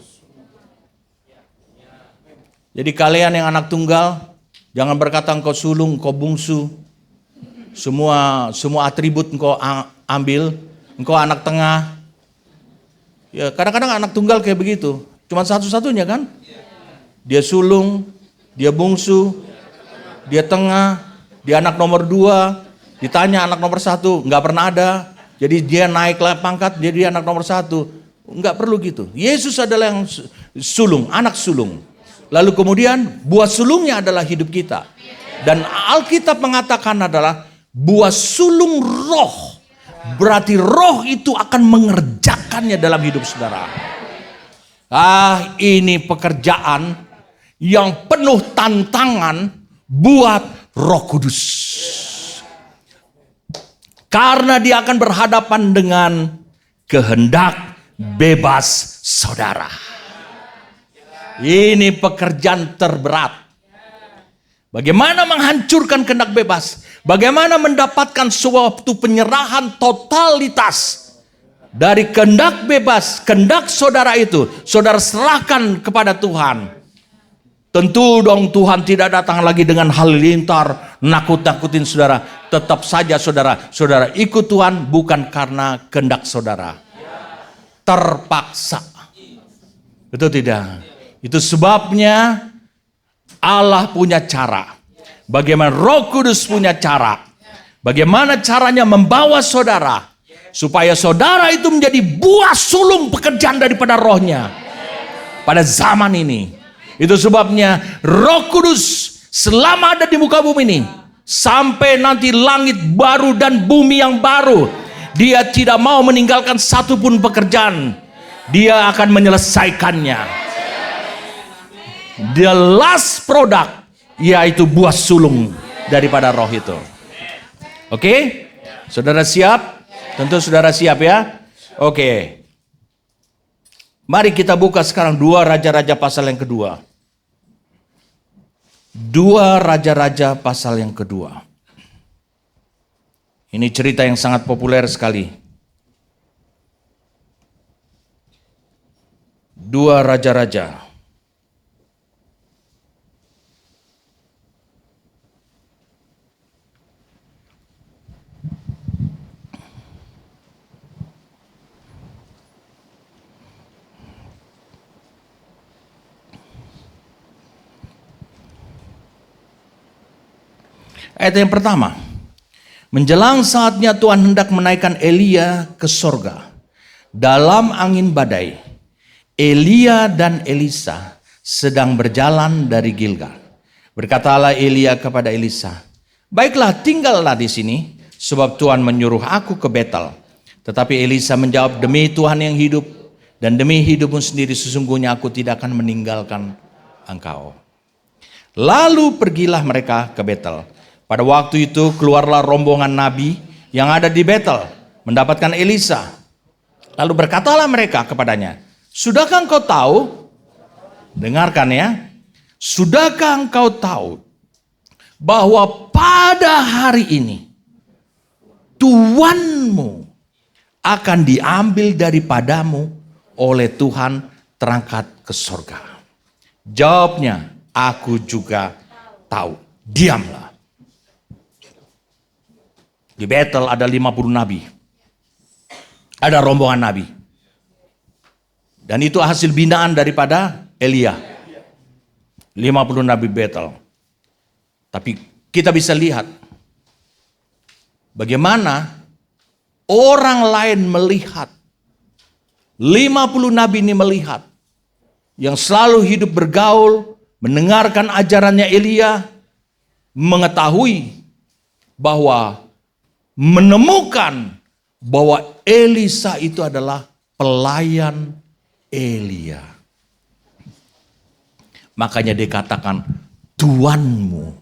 Jadi kalian yang anak tunggal, jangan berkata engkau sulung, engkau bungsu. Semua atribut engkau ambil. Engkau anak tengah. Ya, kadang-kadang anak tunggal kayak begitu. Cuma satu-satunya kan? Dia sulung, dia bungsu, dia tengah, dia anak nomor 2. Ditanya anak nomor 1, nggak pernah ada. Jadi dia naik pangkat, dia anak nomor 1. Nggak perlu gitu. Yesus adalah yang sulung, anak sulung. Lalu kemudian buah sulungnya adalah hidup kita. Dan Alkitab mengatakan adalah buah sulung roh. Berarti roh itu akan mengerjakannya dalam hidup saudara. Ini pekerjaan yang penuh tantangan buat Roh Kudus. Karena dia akan berhadapan dengan kehendak bebas saudara. Ini pekerjaan terberat. Bagaimana menghancurkan kehendak bebas? Bagaimana mendapatkan suatu penyerahan totalitas dari kehendak bebas, kehendak saudara itu, saudara serahkan kepada Tuhan. Tentu dong Tuhan tidak datang lagi dengan halilintar, nakut-nakutin saudara. Tetap saja saudara ikut Tuhan bukan karena kehendak saudara. Terpaksa. Betul tidak? Itu sebabnya Allah punya cara. Bagaimana Roh Kudus punya cara. Bagaimana caranya membawa saudara. Supaya saudara itu menjadi buah sulung pekerjaan daripada rohnya. Pada zaman ini. Itu sebabnya Roh Kudus selama ada di muka bumi ini. Sampai nanti langit baru dan bumi yang baru. Dia tidak mau meninggalkan satupun pekerjaan. Dia akan menyelesaikannya. The last product, yaitu buah sulung daripada roh itu. Oke? Saudara siap? Tentu saudara siap ya? Oke. Mari kita buka sekarang 2 Raja-Raja pasal yang kedua. 2 Raja-Raja pasal yang kedua. Ini cerita yang sangat populer sekali. 2 Raja-Raja. Ayat yang pertama. Menjelang saatnya Tuhan hendak menaikkan Elia ke sorga. Dalam angin badai, Elia dan Elisa sedang berjalan dari Gilgal. Berkatalah Elia kepada Elisa, baiklah tinggallah di sini, sebab Tuhan menyuruh aku ke Betel. Tetapi Elisa menjawab, demi Tuhan yang hidup dan demi hidupmu sendiri, sesungguhnya aku tidak akan meninggalkan engkau. Lalu pergilah mereka ke Betel. Pada waktu itu keluarlah rombongan nabi yang ada di Betel mendapatkan Elisa. Lalu berkatalah mereka kepadanya, sudahkah engkau tahu? Dengarkan ya. Sudahkah engkau tahu bahwa pada hari ini Tuanmu akan diambil daripadamu oleh Tuhan terangkat ke sorga? Jawabnya, aku juga tahu. Diamlah. Di Betel ada 50 nabi. Ada rombongan nabi. Dan itu hasil binaan daripada Elia. 50 nabi Betel. Tapi kita bisa lihat bagaimana orang lain melihat. 50 nabi ini melihat. Yang selalu hidup bergaul, mendengarkan ajarannya Elia, mengetahui bahwa menemukan bahwa Elisa itu adalah pelayan Elia. Makanya dikatakan Tuanmu.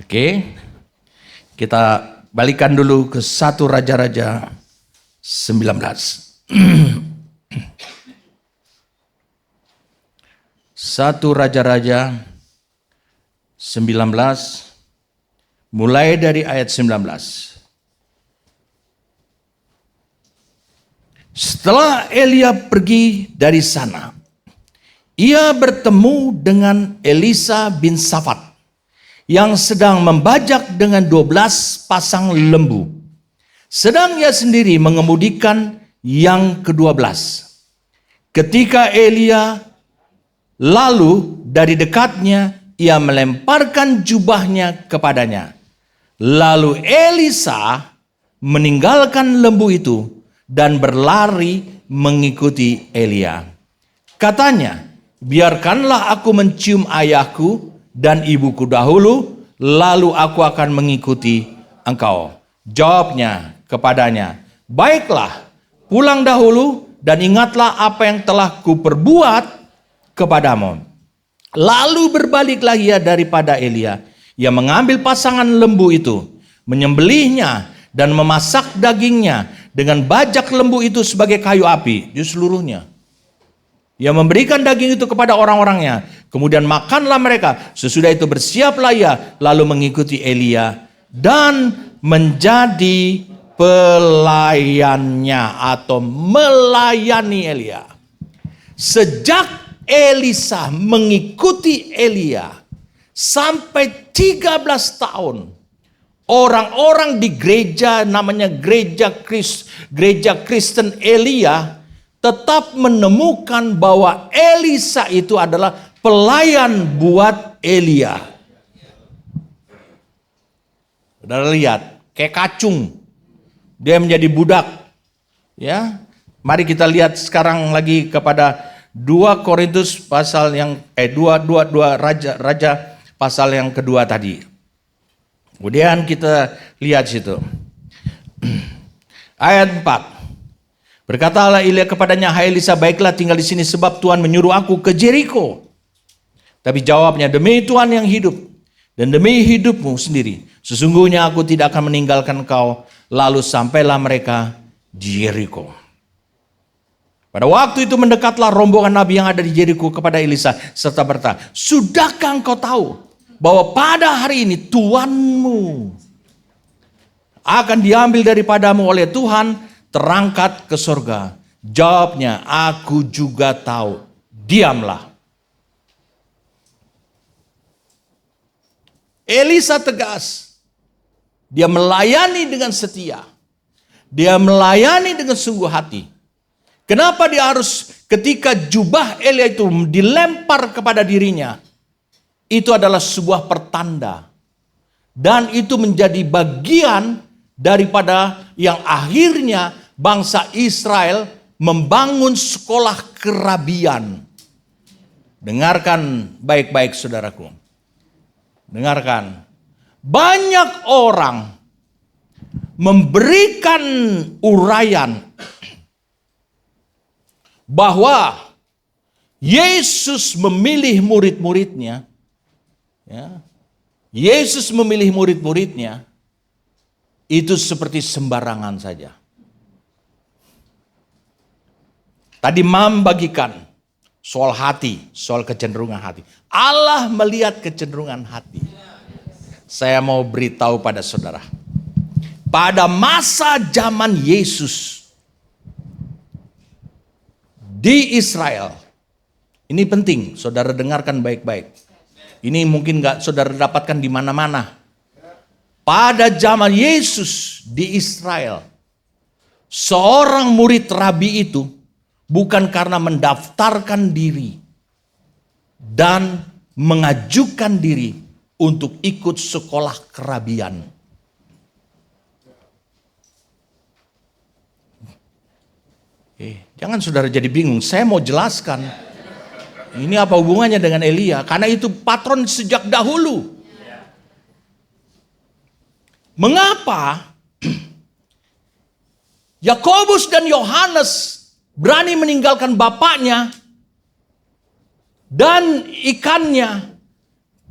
Oke. Kita balikan dulu ke 1 Raja-Raja 19. 1 Raja-Raja 19 mulai dari ayat 19. Setelah Elia pergi dari sana, ia bertemu dengan Elisa bin Safat yang sedang membajak dengan 12 pasang lembu. Sedang ia sendiri mengemudikan yang ke-12. Ketika Elia lalu dari dekatnya, ia melemparkan jubahnya kepadanya. Lalu Elisa meninggalkan lembu itu dan berlari mengikuti Elia. Katanya, biarkanlah aku mencium ayahku dan ibuku dahulu, lalu aku akan mengikuti engkau. Jawabnya kepadanya, baiklah, pulang dahulu dan ingatlah apa yang telah kuperbuat kepadamu. Lalu berbaliklah ia daripada Elia. Ia mengambil pasangan lembu itu, menyembelihnya dan memasak dagingnya dengan bajak lembu itu sebagai kayu api di seluruhnya. Ia memberikan daging itu kepada orang-orangnya. Kemudian makanlah mereka. Sesudah itu bersiaplah ia lalu mengikuti Elia dan menjadi pelayannya atau melayani Elia. Sejak Elisa mengikuti Elia sampai 13 tahun, orang-orang di gereja namanya gereja Kristen Elia tetap menemukan bahwa Elisa itu adalah pelayan buat Elia. Saudara lihat, kayak kacung. Dia menjadi budak. Ya. Mari kita lihat sekarang lagi kepada 2 Korintus pasal yang 2 Raja pasal yang kedua tadi. Kemudian kita lihat situ. Ayat 4. Berkatalah Elia kepadanya, hai Elisa, baiklah tinggal di sini sebab Tuhan menyuruh aku ke Jeriko. Tapi jawabnya, demi Tuhan yang hidup dan demi hidupmu sendiri, sesungguhnya aku tidak akan meninggalkan engkau. Lalu sampailah mereka di Jeriko. Pada waktu itu mendekatlah rombongan nabi yang ada di Jeriko kepada Elisa serta berkata, sudahkah engkau tahu bahwa pada hari ini Tuanmu akan diambil daripadamu oleh Tuhan terangkat ke sorga? Jawabnya, aku juga tahu. Diamlah. Elisa tegas. Dia melayani dengan setia. Dia melayani dengan sungguh hati. Kenapa dia harus ketika jubah Elia itu dilempar kepada dirinya? Itu adalah sebuah pertanda. Dan itu menjadi bagian daripada yang akhirnya bangsa Israel membangun sekolah kerabian. Dengarkan baik-baik saudaraku. Dengarkan. Banyak orang memberikan uraian bahwa Yesus memilih murid-muridnya, ya, Yesus memilih murid-muridnya itu seperti sembarangan saja. Tadi membagikan soal hati, soal kecenderungan hati. Allah melihat kecenderungan hati. Saya mau beritahu pada saudara, pada masa zaman Yesus di Israel, ini penting, saudara dengarkan baik-baik. Ini mungkin gak saudara dapatkan di mana-mana. Pada zaman Yesus di Israel, seorang murid rabi itu bukan karena mendaftarkan diri dan mengajukan diri untuk ikut sekolah kerabian. Jangan saudara jadi bingung, saya mau jelaskan. Ini apa hubungannya dengan Elia? Karena itu patron sejak dahulu. Mengapa Yakobus dan Yohanes berani meninggalkan bapaknya dan ikannya,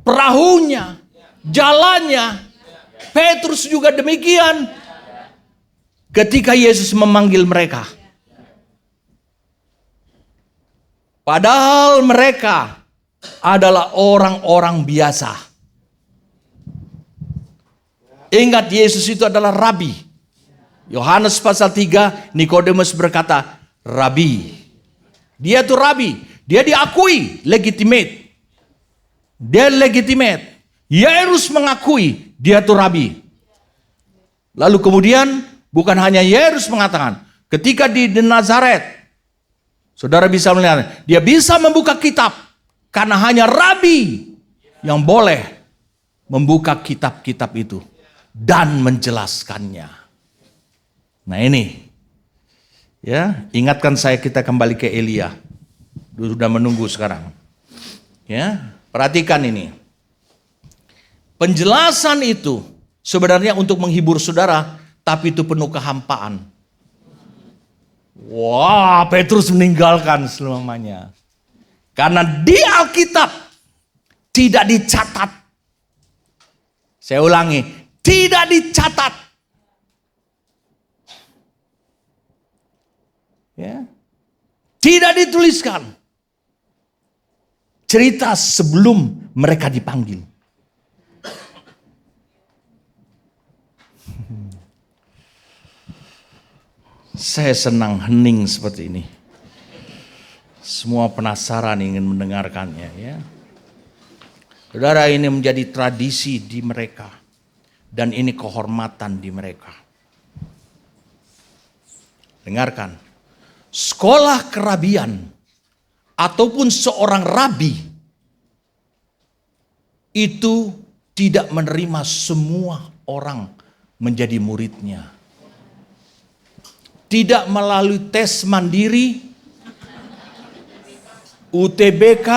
perahunya, jalannya? Petrus juga demikian. Ketika Yesus memanggil mereka, padahal mereka adalah orang-orang biasa. Ingat, Yesus itu adalah rabi. Yohanes pasal 3, Nikodemus berkata, Rabi. Dia tuh rabi. Dia diakui legitimate. Dia legitimate. Yairus mengakui dia tuh rabi. Lalu kemudian bukan hanya Yairus mengatakan, ketika di Nazaret, saudara bisa melihat, dia bisa membuka kitab karena hanya rabi yang boleh membuka kitab-kitab itu dan menjelaskannya. Nah ini, ya, ingatkan saya, kita kembali ke Elia. Sudah menunggu sekarang. Ya, perhatikan ini. Penjelasan itu sebenarnya untuk menghibur saudara, tapi itu penuh kehampaan. Wah, Petrus meninggalkan selamanya. Karena di Alkitab tidak dicatat. Saya ulangi, tidak dicatat. Ya. Tidak dituliskan cerita sebelum mereka dipanggil. Saya senang hening seperti ini. Semua penasaran ingin mendengarkannya, ya. Saudara, ini menjadi tradisi di mereka dan ini kehormatan di mereka. Dengarkan. Sekolah kerabian ataupun seorang rabi itu tidak menerima semua orang menjadi muridnya. Tidak melalui tes mandiri, UTBK,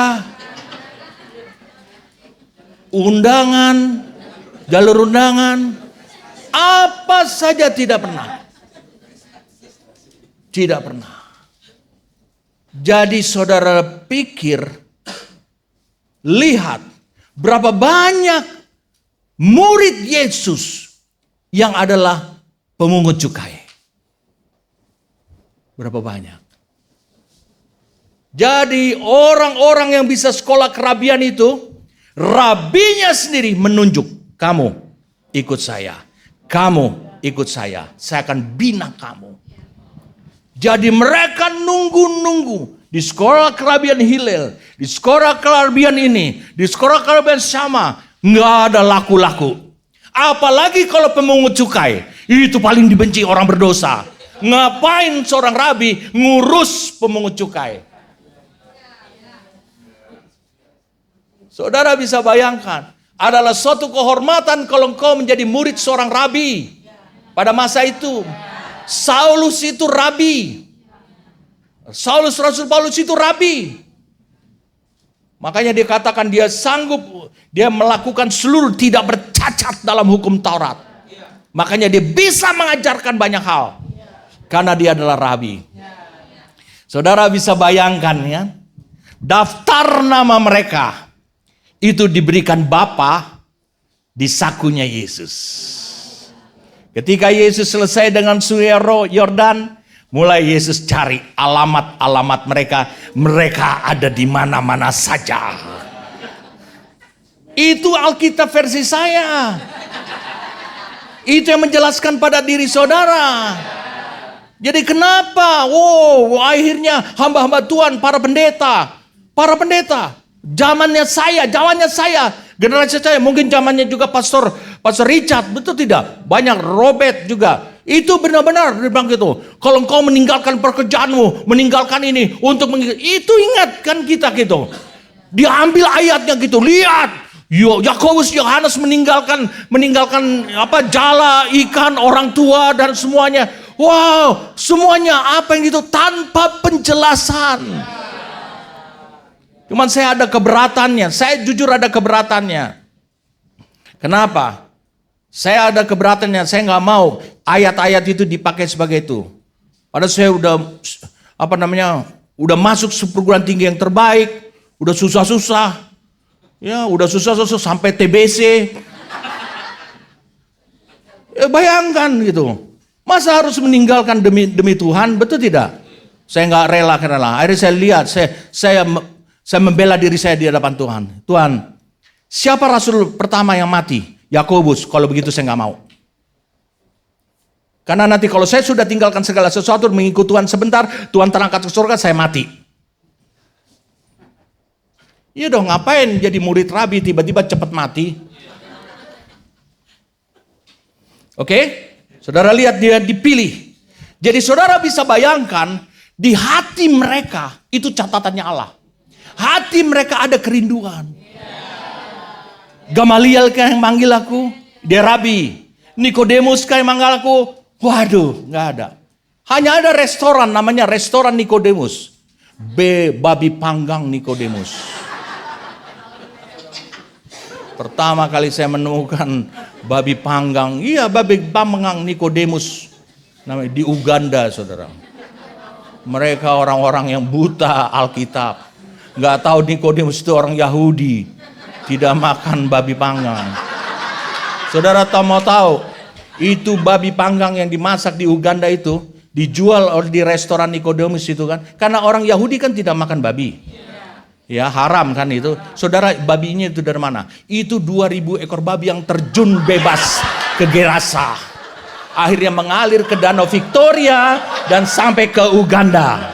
undangan, jalur undangan, apa saja tidak pernah. Tidak pernah. Jadi saudara pikir, lihat berapa banyak murid Yesus yang adalah pemungut cukai. Berapa banyak. Jadi orang-orang yang bisa sekolah kerabian itu, rabinya sendiri menunjuk, kamu ikut saya, kamu ikut saya akan bina kamu. Jadi mereka nunggu-nunggu di sekolah kerabian Hillel, di sekolah kerabian ini, di sekolah kerabian sama, nggak ada laku-laku. Apalagi kalau pemungut cukai, itu paling dibenci orang berdosa. Ngapain seorang rabi ngurus pemungut cukai? Saudara bisa bayangkan, adalah suatu kehormatan kalau engkau menjadi murid seorang rabi. Pada masa itu, Saulus itu rabi. Saulus Rasul Paulus itu rabi. Makanya dia katakan dia sanggup, dia melakukan seluruh tidak bercacat dalam hukum Taurat. Makanya dia bisa mengajarkan banyak hal. Karena dia adalah rabi. Saudara bisa bayangkan ya. Daftar nama mereka itu diberikan Bapa di sakunya Yesus. Ketika Yesus selesai dengan Sungai Yordan, mulai Yesus cari alamat-alamat mereka. Mereka ada di mana-mana saja. Itu Alkitab versi saya. Itu yang menjelaskan pada diri saudara. Jadi kenapa? Akhirnya hamba-hamba Tuhan, para pendeta. Zamannya saya, generasi saya, mungkin zamannya juga Pastor Richard, betul tidak? Banyak Robert juga. Itu benar-benar dia bilang gitu. Kalau engkau meninggalkan pekerjaanmu, meninggalkan ini untuk itu ingatkan kita gitu. Diambil ayatnya gitu, lihat. Yakobus, Yohanes meninggalkan jala, ikan, orang tua dan semuanya. Wow, semuanya apa yang itu tanpa penjelasan. Cuman saya ada keberatannya. Saya jujur ada keberatannya. Kenapa? Saya ada keberatannya. Saya nggak mau ayat-ayat itu dipakai sebagai itu. Padahal saya udah masuk perguruan tinggi yang terbaik, udah susah-susah. Ya, udah susah-susah sampai TBC. Bayangkan gitu. Masa harus meninggalkan demi Tuhan, betul tidak? Saya nggak rela. Akhirnya saya lihat, saya membela diri saya di hadapan Tuhan. Tuhan, siapa rasul pertama yang mati? Yakobus. Kalau begitu saya nggak mau. Karena nanti kalau saya sudah tinggalkan segala sesuatu mengikut Tuhan sebentar, Tuhan terangkat ke surga, saya mati. Iya dong, ngapain jadi murid rabi tiba-tiba cepat mati? Oke? Saudara lihat dia dipilih. Jadi saudara bisa bayangkan di hati mereka itu catatannya Allah. Hati mereka ada kerinduan. Gamaliel kah yang manggil aku? Dia rabi. Nikodemus kah yang manggil aku? Waduh, nggak ada. Hanya ada restoran namanya restoran Nikodemus. Babi panggang Nikodemus. Pertama kali saya menemukan babi panggang. Iya, babi panggang Nikodemus. Namanya di Uganda, saudara. Mereka orang-orang yang buta Alkitab. Nggak tahu Nikodemus itu orang Yahudi. Tidak makan babi panggang. Saudara mau tahu, itu babi panggang yang dimasak di Uganda itu dijual di restoran Nikodemus itu kan. Karena orang Yahudi kan tidak makan babi. Ya, haram kan itu. Saudara, babinya itu dari mana? Itu 2000 ekor babi yang terjun bebas ke Gerasa. Akhirnya mengalir ke Danau Victoria dan sampai ke Uganda.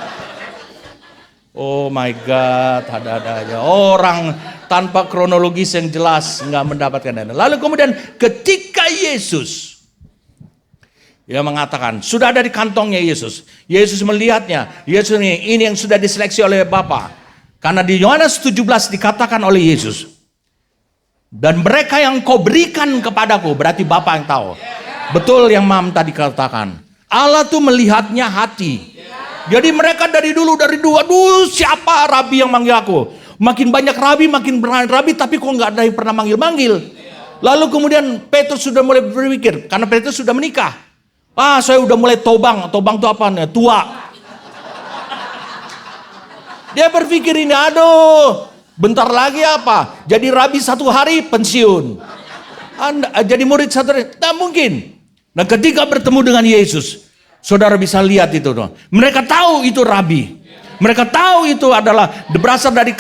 Oh my God, ada-ada aja. Orang tanpa kronologis yang jelas nggak mendapatkan dana. Lalu kemudian ketika Yesus, dia mengatakan, sudah ada di kantongnya Yesus. Yesus melihatnya. Yesus ini yang sudah diseleksi oleh Bapa. Karena di Yohanes 17 dikatakan oleh Yesus, dan mereka yang kau berikan kepadaku, berarti Bapa yang tahu. Betul yang Mam tadi katakan. Allah tuh melihatnya hati. Jadi mereka dari dulu, aduh siapa rabi yang manggil aku? Makin banyak rabi, makin berani rabi, tapi kok nggak ada yang pernah manggil-manggil. Lalu kemudian Petrus sudah mulai berpikir, karena Petrus sudah menikah. Saya udah mulai tobang itu apa? Tua. Dia berpikir ini, aduh, bentar lagi apa? Jadi rabi 1 hari pensiun. Jadi murid 1 hari, tak mungkin. Nah ketika bertemu dengan Yesus, saudara bisa lihat itu. Mereka tahu itu rabi. Mereka tahu itu adalah berasal dari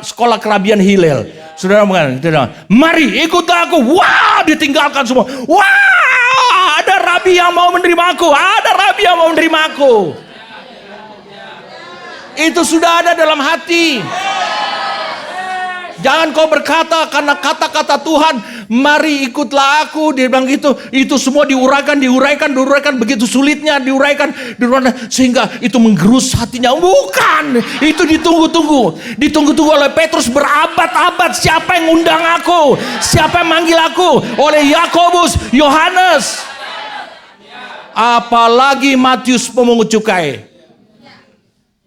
sekolah kerabian Hillel. Saudara mengatakan, mari ikutlah aku. Wah, ditinggalkan semua. Wah, ada rabi yang mau menerima aku. Ada rabi yang mau menerima aku. Itu sudah ada dalam hati. Jangan kau berkata karena kata-kata Tuhan, mari ikutlah aku, dia bilang gitu. Itu semua diuraikan begitu sulitnya diuraikan sehingga itu menggerus hatinya. Bukan, itu ditunggu oleh Petrus berabad-abad. Siapa yang undang aku? Siapa yang manggil aku? Oleh Yakobus, Yohanes. Apalagi Matius pemungut cukai.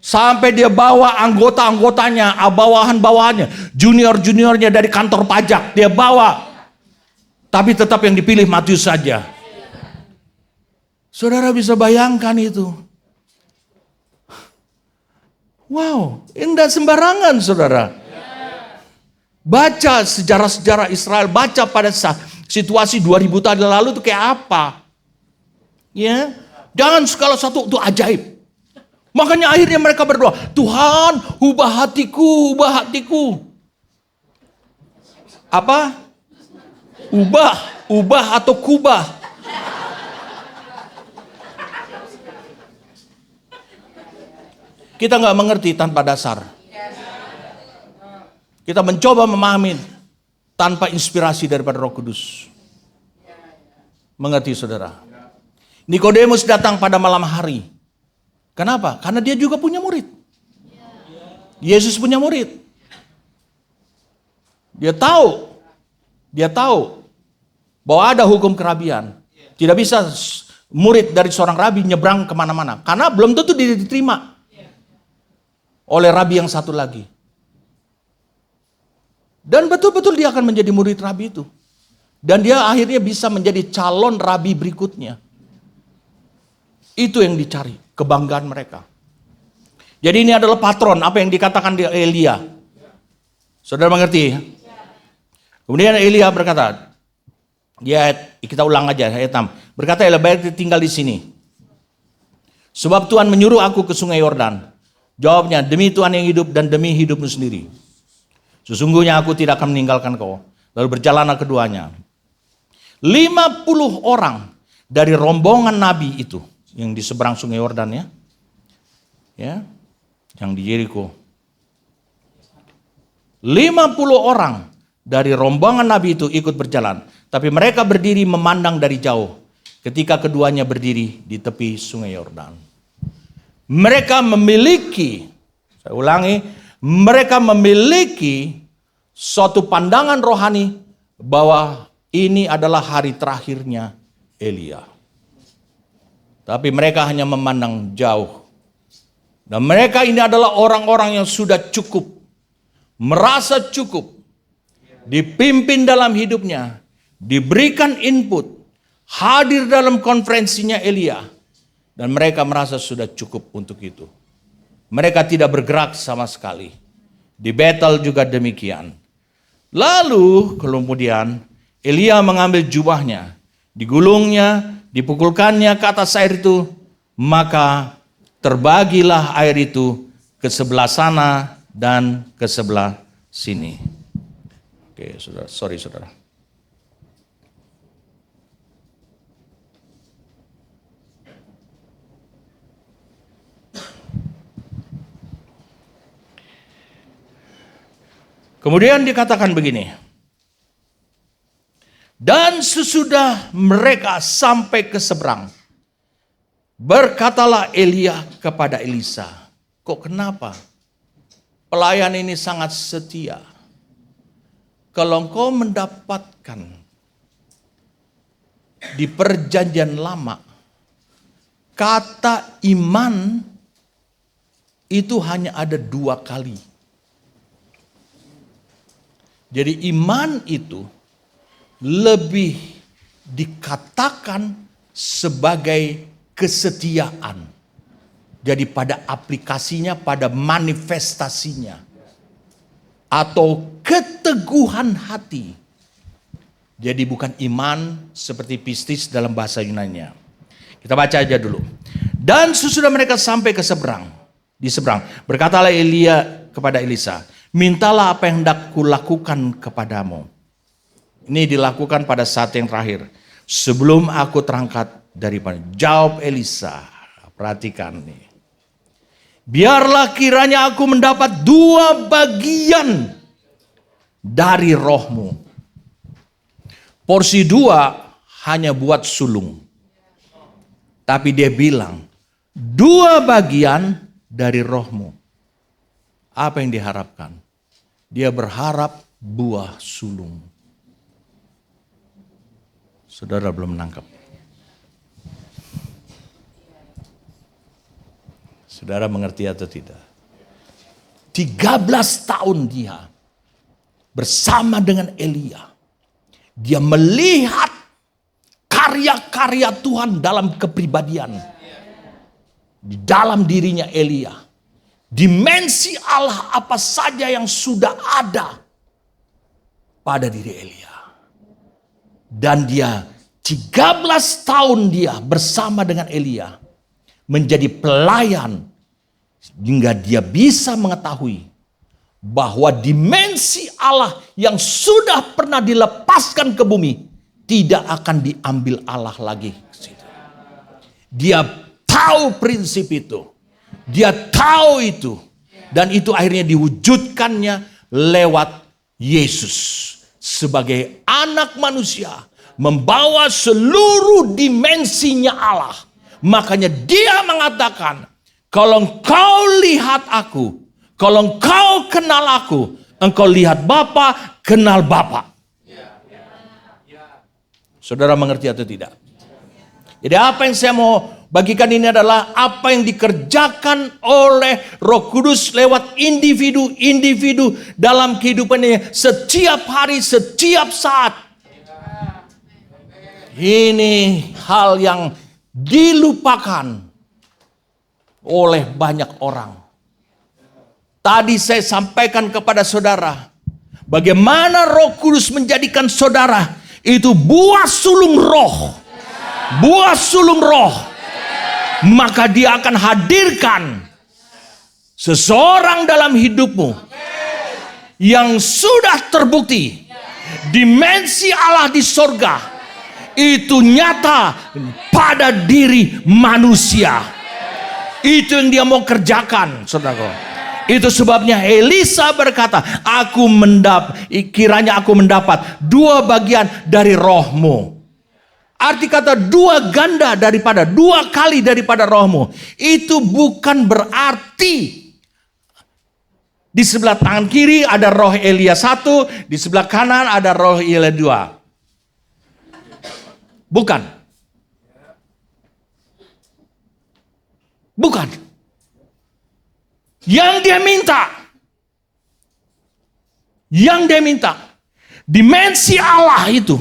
Sampai dia bawa anggota-anggotanya, bawahan-bawahannya, junior-juniornya dari kantor pajak, dia bawa. Tapi tetap yang dipilih Matius saja. Saudara bisa bayangkan itu. Wow, indah sembarangan saudara. Baca sejarah-sejarah Israel, baca pada situasi 2000 tahun lalu itu kayak apa. Ya, jangan segala satu itu ajaib. Makanya akhirnya mereka berdoa, Tuhan ubah hatiku, ubah hatiku. Apa? Ubah atau kubah. Kita nggak mengerti tanpa dasar. Kita mencoba memahami tanpa inspirasi daripada Roh Kudus. Mengerti saudara? Nikodemus datang pada malam hari. Kenapa? Karena dia juga punya murid. Yesus punya murid. Dia tahu bahwa ada hukum kerabian. Tidak bisa murid dari seorang rabi nyebrang kemana-mana. Karena belum tentu dia diterima oleh rabi yang satu lagi. Dan betul-betul dia akan menjadi murid rabi itu. Dan dia akhirnya bisa menjadi calon rabi berikutnya. Itu yang dicari, kebanggaan mereka. Jadi ini adalah patron, apa yang dikatakan di Elia. Saudara mengerti? Kemudian Elia berkata, kita ulang aja ayat 6. Berkata Elia, baik tinggal di sini. Sebab Tuhan menyuruh aku ke sungai Yordan. Jawabnya, demi Tuhan yang hidup dan demi hidupmu sendiri. Sesungguhnya aku tidak akan meninggalkan kau. Lalu berjalanlah keduanya. 50 orang dari rombongan nabi itu. Yang di seberang sungai Yordan ya. Yang di Yeriko. 50 orang dari rombongan nabi itu ikut berjalan. Tapi mereka berdiri memandang dari jauh. Ketika keduanya berdiri di tepi sungai Yordan. Mereka memiliki, saya ulangi, mereka memiliki suatu pandangan rohani bahwa ini adalah hari terakhirnya Elia. Tapi mereka hanya memandang jauh. Dan mereka ini adalah orang-orang yang sudah cukup, merasa cukup, dipimpin dalam hidupnya, diberikan input, hadir dalam konferensinya Elia. Dan mereka merasa sudah cukup untuk itu. Mereka tidak bergerak sama sekali. Di Betel juga demikian. Lalu kemudian Elia mengambil jubahnya, digulungnya, dipukulkannya ke atas air itu, maka terbagilah air itu ke sebelah sana dan ke sebelah sini. Oke, saudara. Kemudian dikatakan begini. Dan sesudah mereka sampai ke seberang, berkatalah Elia kepada Elisa, kok kenapa pelayan ini sangat setia? Kalau engkau mendapatkan di perjanjian lama, kata iman itu hanya ada 2 kali. Jadi iman itu lebih dikatakan sebagai kesetiaan. Jadi pada aplikasinya, pada manifestasinya. Atau keteguhan hati. Jadi bukan iman seperti pistis dalam bahasa Yunani-nya. Kita baca aja dulu. Dan sesudah mereka sampai ke seberang. Di seberang. Berkatalah Elia kepada Elisa, mintalah apa yang hendak kulakukan kepadamu. Ini dilakukan pada saat yang terakhir. Sebelum aku terangkat daripada. Jawab Elisa. Perhatikan nih. Biarlah kiranya aku mendapat 2 bagian dari rohmu. Porsi 2 hanya buat sulung. Tapi dia bilang 2 bagian dari rohmu. Apa yang diharapkan? Dia berharap buah sulung. Saudara belum menangkap. Saudara mengerti atau tidak? 13 tahun dia bersama dengan Elia. Dia melihat karya-karya Tuhan dalam kepribadian. Di dalam dirinya Elia. Dimensi Allah apa saja yang sudah ada pada diri Elia. Dan dia 13 tahun dia bersama dengan Elia. Menjadi pelayan. Hingga dia bisa mengetahui bahwa dimensi Allah yang sudah pernah dilepaskan ke bumi tidak akan diambil Allah lagi. Dia tahu prinsip itu. Dia tahu itu. Dan itu akhirnya diwujudkannya lewat Yesus. Sebagai anak manusia. Membawa seluruh dimensinya Allah. Makanya dia mengatakan, kalau engkau lihat aku, kalau engkau kenal aku, engkau lihat Bapa, kenal Bapa. Saudara mengerti atau tidak? Jadi apa yang saya mau bagikan ini adalah apa yang dikerjakan oleh Roh Kudus lewat individu-individu dalam kehidupannya setiap hari, setiap saat. Ini hal yang dilupakan oleh banyak orang. Tadi saya sampaikan kepada saudara, bagaimana Roh Kudus menjadikan saudara itu buah sulung roh. Buah sulung roh. Maka dia akan hadirkan seseorang dalam hidupmu yang sudah terbukti dimensi Allah di sorga itu nyata pada diri manusia. Itu yang dia mau kerjakan, saudara. Itu sebabnya Elisa berkata, kiranya aku mendapat 2 bagian dari rohmu. Arti kata 2 ganda daripada, 2 kali daripada rohmu. Itu bukan berarti di sebelah tangan kiri ada roh Elia 1, di sebelah kanan ada roh Elia 2. Bukan. Bukan. Yang dia minta. Dimensi Allah itu.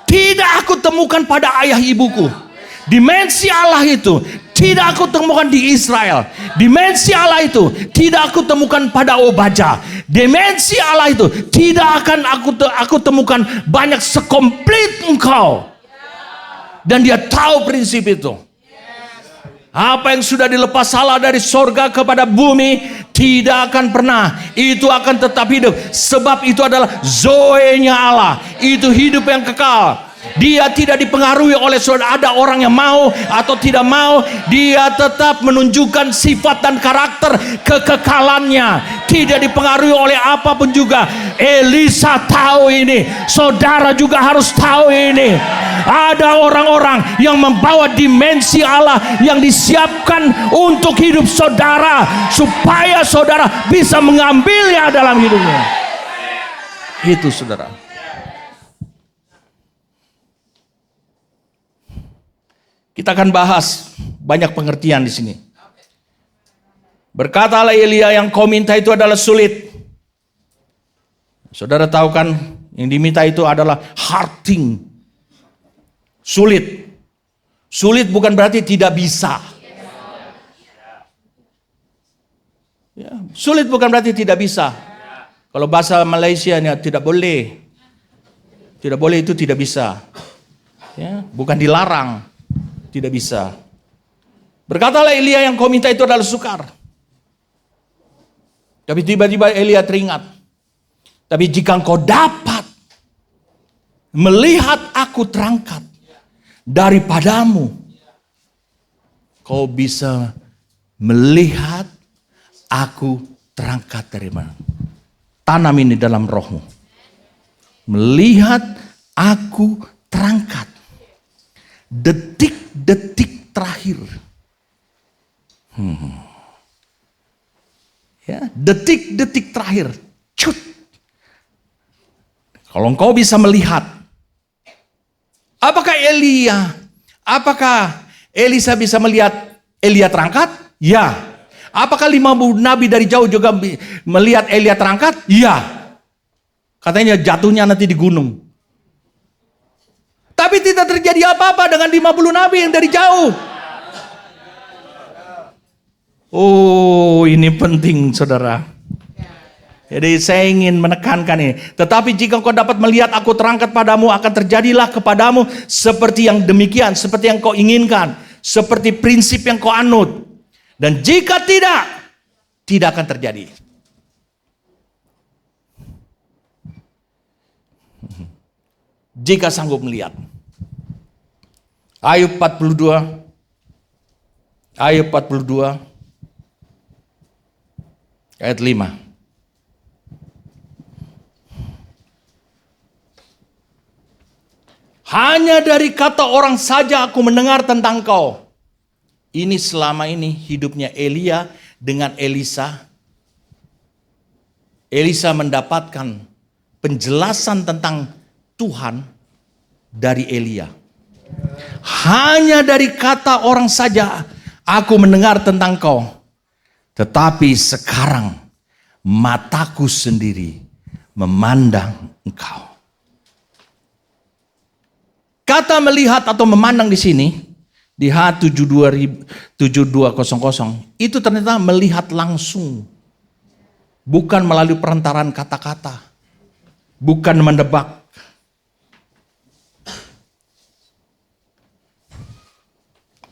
Tidak aku temukan pada ayah ibuku. Dimensi Allah itu. Tidak aku temukan di Israel. Dimensi Allah itu. Tidak aku temukan pada Obadja. Dimensi Allah itu. Tidak akan aku temukan banyak sekomplit engkau. Dan dia tahu prinsip itu. Apa yang sudah dilepas Allah dari sorga kepada bumi tidak akan pernah. Itu akan tetap hidup. Sebab itu adalah Zoe-nya Allah. Itu hidup yang kekal. Dia tidak dipengaruhi oleh ada orang yang mau atau tidak mau. Dia tetap menunjukkan sifat dan karakter kekekalannya. Tidak dipengaruhi oleh apapun juga. Elisa tahu ini. Saudara juga harus tahu ini. Ada orang-orang yang membawa dimensi Allah yang disiapkan untuk hidup saudara. Supaya saudara bisa mengambilnya dalam hidupnya. Itu saudara. Kita akan bahas banyak pengertian di sini. Berkatalah Elia, yang kau minta itu adalah sulit. Saudara tahu kan, yang diminta itu adalah hard thing. Sulit. Sulit bukan berarti tidak bisa. Ya, sulit bukan berarti tidak bisa. Kalau bahasa Malaysia tidak boleh. Tidak boleh itu tidak bisa. Ya, bukan dilarang. Tidak bisa. Berkatalah Elia, yang kau minta itu adalah sukar. Tapi tiba-tiba Elia teringat. Tapi jika engkau dapat melihat aku terangkat daripadamu, kau bisa melihat aku terangkat dari mana. Tanam ini dalam rohmu. Melihat aku terangkat. Detik-detik terakhir. Ya, detik-detik terakhir. Cut. Kalau engkau bisa melihat. Apakah Elisa bisa melihat Elia terangkat? Ya. Apakah 5 nabi dari jauh juga melihat Elia terangkat? Ya. Katanya jatuhnya nanti di gunung. Tapi tidak terjadi apa-apa dengan 50 nabi yang dari jauh. Oh, ini penting saudara. Jadi saya ingin menekankan ini. Tetapi jika kau dapat melihat aku terangkat padamu, akan terjadilah kepadamu seperti yang demikian, seperti yang kau inginkan, seperti prinsip yang kau anut. Dan jika tidak akan terjadi. Jika sanggup melihat. Ayub 42. Ayub 42. Ayat 5. Hanya dari kata orang saja aku mendengar tentang kau. Ini selama ini hidupnya Elia dengan Elisa. Elisa mendapatkan penjelasan tentang Tuhan dari Elia. Hanya dari kata orang saja aku mendengar tentang kau. Tetapi sekarang mataku sendiri memandang engkau. Kata melihat atau memandang di sini di H7200 itu ternyata melihat langsung. Bukan melalui perantaran kata-kata. Bukan mendebak.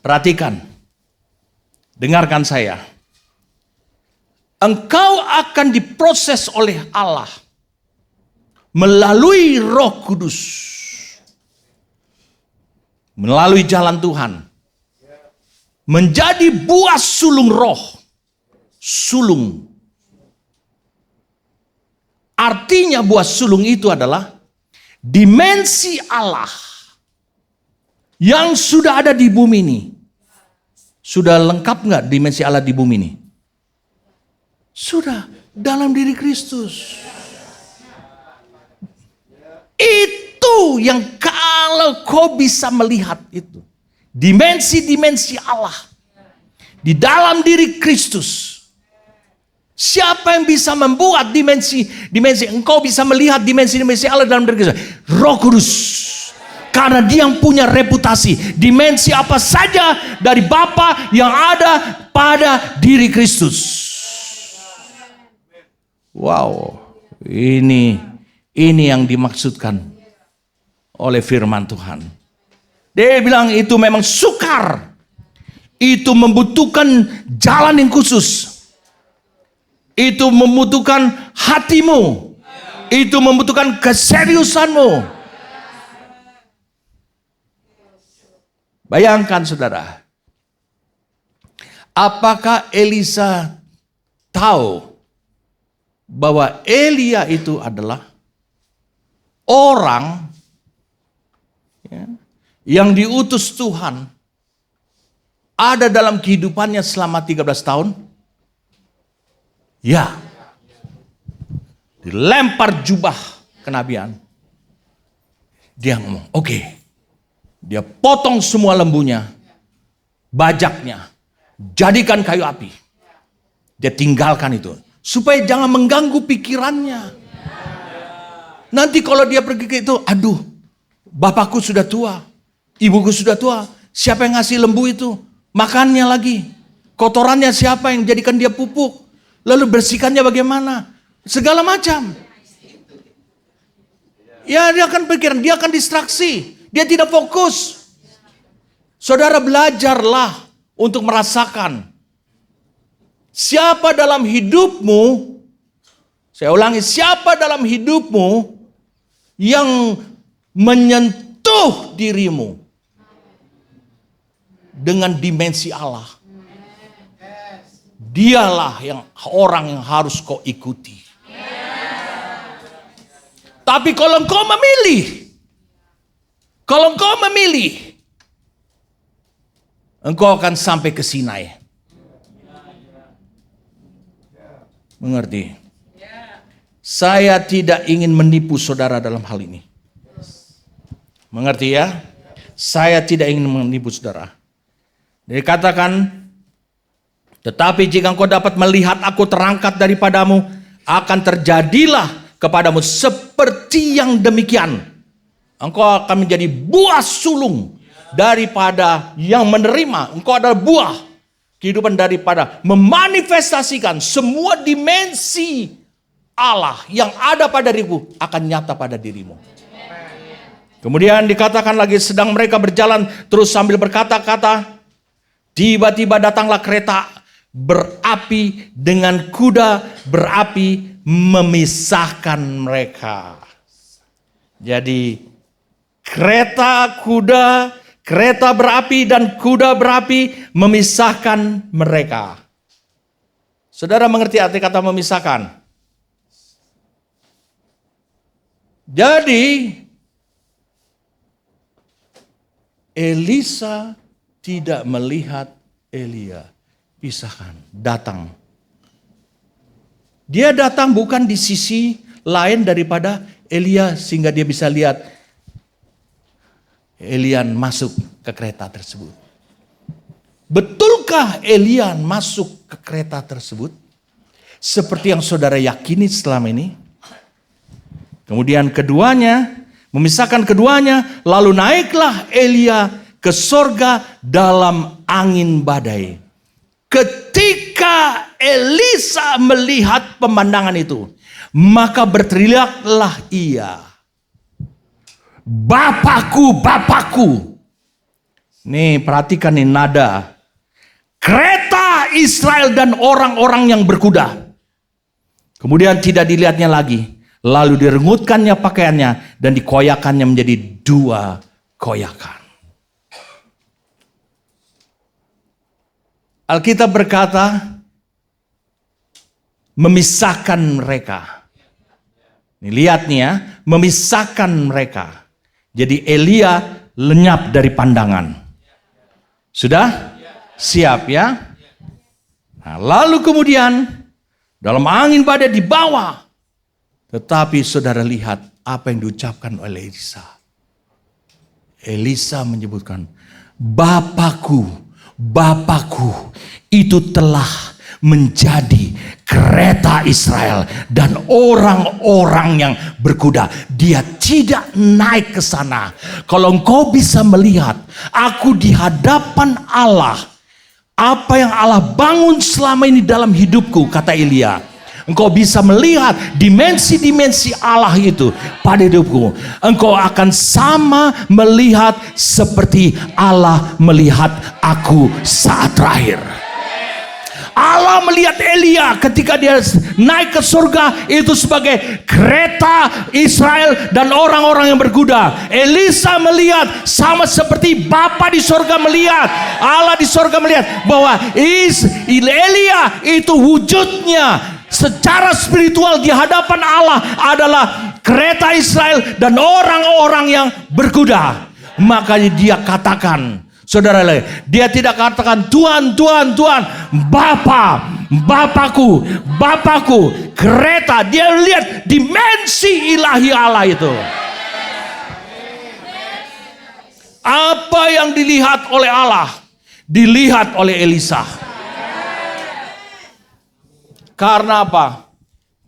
Perhatikan. Dengarkan saya. Engkau akan diproses oleh Allah melalui Roh Kudus. Melalui jalan Tuhan. Menjadi buah sulung roh. Sulung. Artinya buah sulung itu adalah dimensi Allah yang sudah ada di bumi ini. Sudah lengkap nggak dimensi Allah di bumi ini? Sudah, dalam diri Kristus. Itu yang kalau kau bisa melihat itu. Dimensi-dimensi Allah. Di dalam diri Kristus. Siapa yang bisa membuat dimensi engkau bisa melihat dimensi Allah dalam diri Kristus? Roh Kudus. Karena dia yang punya reputasi. Dimensi apa saja dari Bapa yang ada pada diri Kristus. Wow, ini yang dimaksudkan oleh firman Tuhan. Dia bilang itu memang sukar. Itu membutuhkan jalan yang khusus. Itu membutuhkan hatimu. Itu membutuhkan keseriusanmu. Bayangkan saudara. Apakah Elisa tahu bahwa Elia itu adalah orang yang diutus Tuhan ada dalam kehidupannya selama 13 tahun? Ya. Dilempar jubah kenabian. Dia ngomong, oke. Dia potong semua lembunya, bajaknya, jadikan kayu api. Dia tinggalkan itu. Supaya jangan mengganggu pikirannya. Nanti kalau dia pergi ke itu, aduh, bapakku sudah tua, ibuku sudah tua, siapa yang ngasih lembu itu? Makannya lagi. Kotorannya siapa yang jadikan dia pupuk? Lalu bersihkannya bagaimana? Segala macam. Ya dia akan pikiran, dia akan distraksi. Dia tidak fokus. Saudara belajarlah untuk merasakan. Siapa dalam hidupmu, saya ulangi, siapa dalam hidupmu yang menyentuh dirimu dengan dimensi Allah. Dialah yang orang yang harus kau ikuti. Tapi kalau engkau memilih, engkau akan sampai ke Sinai. Mengerti? Saya tidak ingin menipu saudara dalam hal ini. Mengerti ya? Saya tidak ingin menipu saudara. Dikatakan, tetapi jika engkau dapat melihat aku terangkat daripadamu, akan terjadilah kepadamu seperti yang demikian. Engkau akan menjadi buah sulung daripada yang menerima. Engkau adalah buah kehidupan daripada memanifestasikan semua dimensi Allah yang ada pada dirimu akan nyata pada dirimu. Kemudian dikatakan lagi, sedang mereka berjalan terus sambil berkata-kata, tiba-tiba datanglah kereta berapi dengan kuda berapi memisahkan mereka. Jadi kereta berapi dan kuda berapi memisahkan mereka. Saudara mengerti arti kata memisahkan? Jadi Elisa tidak melihat Elia. Pisahkan, datang. Dia datang bukan di sisi lain daripada Elia sehingga dia bisa lihat Elian masuk ke kereta tersebut. Betulkah Elian masuk ke kereta tersebut? Seperti yang saudara yakini selama ini? Kemudian memisahkan keduanya, lalu naiklah Elia ke sorga dalam angin badai. Ketika Elisa melihat pemandangan itu, maka berteriaklah ia, Bapakku, Bapakku. Nih perhatikan nih nada. Kereta Israel dan orang-orang yang berkuda. Kemudian tidak dilihatnya lagi. Lalu direngutkannya pakaiannya dan dikoyakannya menjadi 2 koyakan. Alkitab berkata, memisahkan mereka. Nih, lihat nih ya, memisahkan mereka. Jadi Elia lenyap dari pandangan. Sudah? Siap ya? Nah, lalu kemudian dalam angin badai dibawa. Tetapi saudara lihat apa yang diucapkan oleh Elisa. Elisa menyebutkan, Bapakku, Bapakku, itu telah menjadi kereta Israel dan orang-orang yang berkuda. Dia tidak naik ke sana. Kalau engkau bisa melihat, aku di hadapan Allah. Apa yang Allah bangun selama ini dalam hidupku, kata Elia. Engkau bisa melihat dimensi-dimensi Allah itu pada hidupku. Engkau akan sama melihat seperti Allah melihat aku saat terakhir. Allah melihat Elia ketika dia naik ke surga itu sebagai kereta Israel dan orang-orang yang berkuda. Elisa melihat sama seperti Bapa di surga melihat, Allah di surga melihat bahwa Elia itu wujudnya secara spiritual di hadapan Allah adalah kereta Israel dan orang-orang yang berkuda. Makanya dia katakan, saudara, dia tidak katakan Tuhan, Tuhan, Tuhan, Bapa, Bapakku, Bapakku, kereta. Dia lihat dimensi ilahi Allah itu. Apa yang dilihat oleh Allah, dilihat oleh Elisa. Karena apa?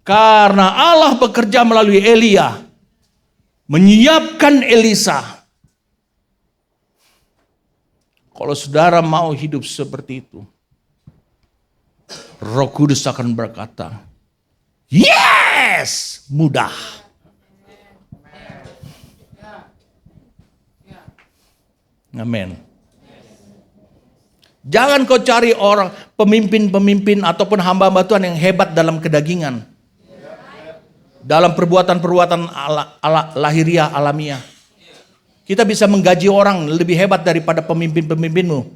Karena Allah bekerja melalui Elia, menyiapkan Elisa. Kalau saudara mau hidup seperti itu, Roh Kudus akan berkata, yes, mudah. Amin. Jangan kau cari orang, pemimpin-pemimpin ataupun hamba-hamba Tuhan yang hebat dalam kedagingan. Dalam perbuatan-perbuatan lahiriah, alamiah. Kita bisa menggaji orang lebih hebat daripada pemimpin-pemimpinmu.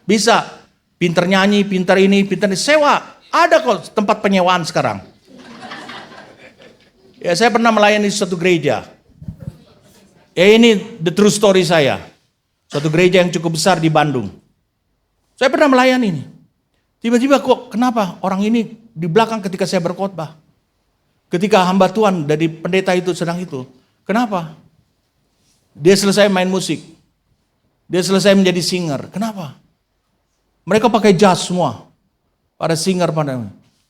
Bisa. Pintar nyanyi, pintar ini, pintar ini. Sewa. Ada kok tempat penyewaan sekarang. Ya, saya pernah melayani suatu gereja. Ya, ini the true story saya. Suatu gereja yang cukup besar di Bandung. Saya pernah melayani ini. Tiba-tiba kok kenapa orang ini di belakang ketika saya berkhotbah. Ketika hamba Tuhan dari pendeta itu sedang itu. Kenapa? Dia selesai main musik. Dia selesai menjadi singer. Kenapa? Mereka pakai jas semua. Para singer pada.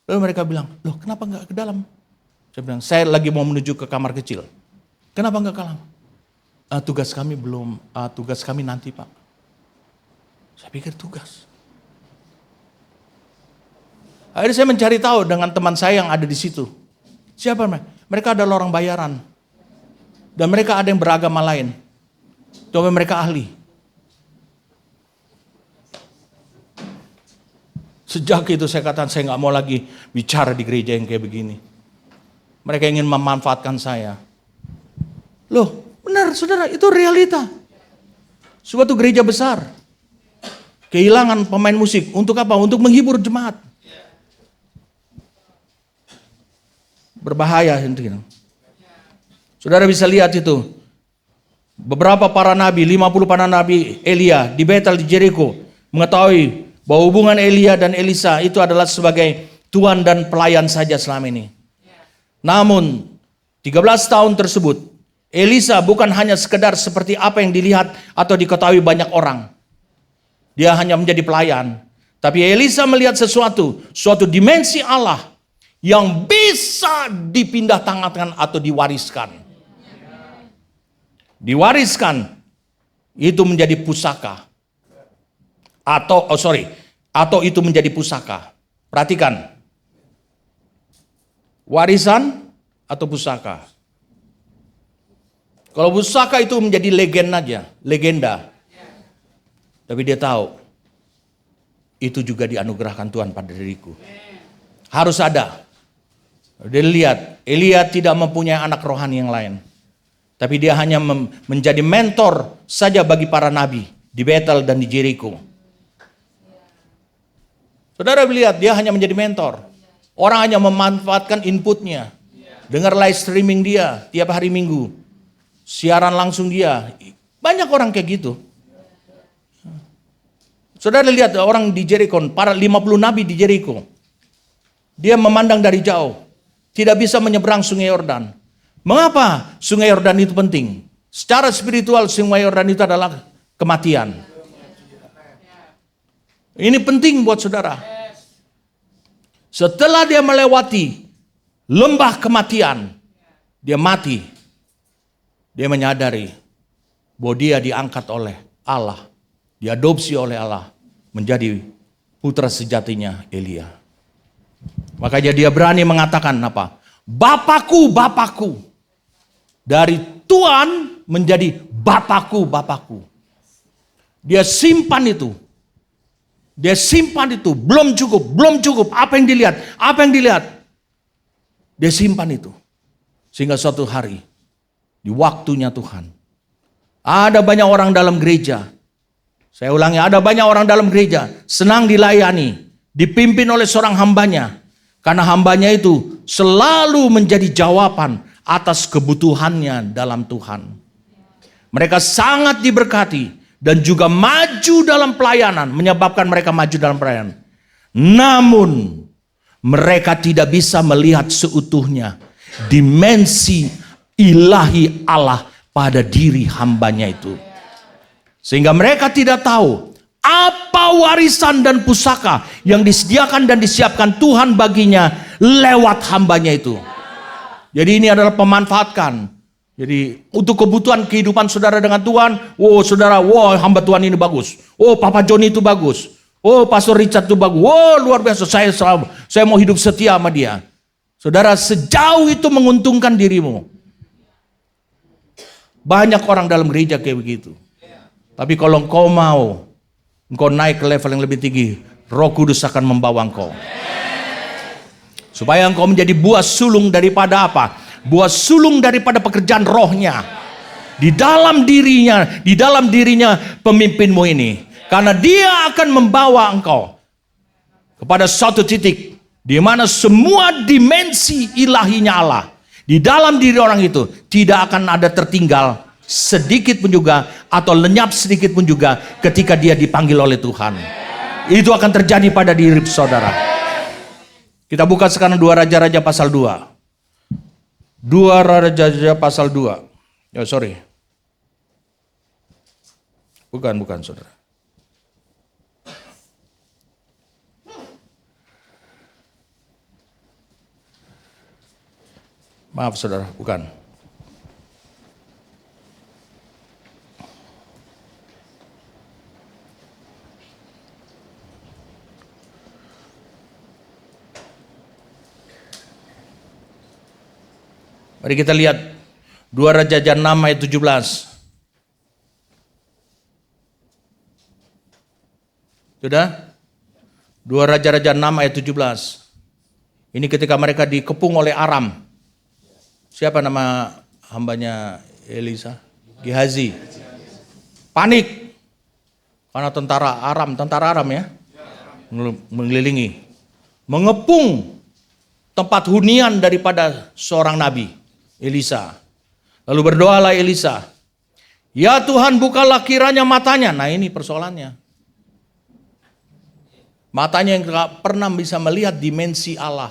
Lalu mereka bilang, loh kenapa enggak ke dalam? Saya bilang, saya lagi mau menuju ke kamar kecil. Kenapa enggak ke dalam? Tugas kami belum, tugas kami nanti Pak. Saya pikir tugas. Akhirnya saya mencari tahu dengan teman saya yang ada di situ. Siapa mereka? Mereka adalah orang bayaran. Dan mereka ada yang beragama lain. Tapi mereka ahli. Sejak itu saya katakan saya nggak mau lagi bicara di gereja yang kayak begini. Mereka ingin memanfaatkan saya. Loh, benar saudara, itu realita. Suatu gereja besar. Kehilangan pemain musik. Untuk apa? Untuk menghibur jemaat. Berbahaya. Saudara bisa lihat itu. Beberapa para nabi, 50 para nabi Elia di Betel di Jericho mengetahui bahwa hubungan Elia dan Elisa itu adalah sebagai tuan dan pelayan saja selama ini. Namun 13 tahun tersebut Elisa bukan hanya sekedar seperti apa yang dilihat atau diketahui banyak orang. Dia hanya menjadi pelayan. Tapi Elisa melihat suatu dimensi Allah yang bisa dipindah tangankan atau diwariskan. Diwariskan itu menjadi pusaka. Atau itu menjadi pusaka. Perhatikan. Warisan atau pusaka. Kalau pusaka itu menjadi legenda. Tapi dia tahu itu juga dianugerahkan Tuhan pada diriku. Harus ada. Dia lihat Elia tidak mempunyai anak rohani yang lain. Tapi dia hanya menjadi mentor saja bagi para nabi di Betel dan di Jericho. Saudara lihat, dia hanya menjadi mentor. Orang hanya memanfaatkan inputnya. Dengar live streaming dia tiap hari Minggu. Siaran langsung dia. Banyak orang kayak gitu. Saudara lihat orang di Jericho, para 50 nabi di Jericho. Dia memandang dari jauh. Tidak bisa menyeberang sungai Yordan. Mengapa sungai Yordan itu penting? Secara spiritual sungai Yordan itu adalah kematian. Ini penting buat saudara. Setelah dia melewati lembah kematian, dia mati. Dia menyadari bahwa dia diangkat oleh Allah, diadopsi oleh Allah menjadi putra sejatinya Elia. Makanya dia berani mengatakan apa? Bapakku, Bapakku. Dari Tuhan menjadi Bapakku, Bapakku. Dia simpan itu. Dia simpan itu. Belum cukup. Apa yang dilihat? Dia simpan itu. Sehingga suatu hari, di waktunya Tuhan, ada banyak orang dalam gereja. Saya ulangi, ada banyak orang dalam gereja senang dilayani, dipimpin oleh seorang hambanya. Karena hambanya itu selalu menjadi jawaban atas kebutuhannya dalam Tuhan. Mereka sangat diberkati dan juga maju dalam pelayanan, menyebabkan mereka maju dalam pelayanan. Namun mereka tidak bisa melihat seutuhnya dimensi ilahi Allah pada diri hambanya itu. Sehingga mereka tidak tahu apa warisan dan pusaka yang disediakan dan disiapkan Tuhan baginya lewat hambanya itu. Jadi ini adalah pemanfaatkan. Jadi untuk kebutuhan kehidupan saudara dengan Tuhan. Oh saudara, hamba Tuhan ini bagus. Oh Papa Joni itu bagus. Oh Pastor Richard itu bagus. Oh luar biasa, saya mau hidup setia sama dia. Saudara, sejauh itu menguntungkan dirimu. Banyak orang dalam gereja kayak begitu. Tapi kalau engkau mau, engkau naik ke level yang lebih tinggi, Roh Kudus akan membawa engkau. Supaya engkau menjadi buah sulung daripada apa? Buah sulung daripada pekerjaan rohnya. Di dalam dirinya pemimpinmu ini. Karena dia akan membawa engkau kepada suatu titik di mana semua dimensi ilahinya Allah di dalam diri orang itu tidak akan ada tertinggal sedikit pun juga atau lenyap sedikit pun juga ketika dia dipanggil oleh Tuhan. Itu akan terjadi pada diri saudara. Kita buka sekarang 2 Raja-Raja pasal 2. 2 Raja-Raja pasal 2. Bukan saudara. Maaf saudara, bukan. Mari kita lihat 2 Raja-Raja 6 ayat 17. Sudah? 2 Raja-Raja 6 ayat 17. Ini ketika mereka dikepung oleh Aram. Siapa nama hambanya Elisa? Gehazi. Panik. Karena tentara Aram ya. Mengelilingi. Mengepung tempat hunian daripada seorang nabi, Elisa. Lalu berdoalah Elisa. Ya Tuhan, bukalah kiranya matanya. Nah ini persoalannya. Matanya yang tidak pernah bisa melihat dimensi Allah.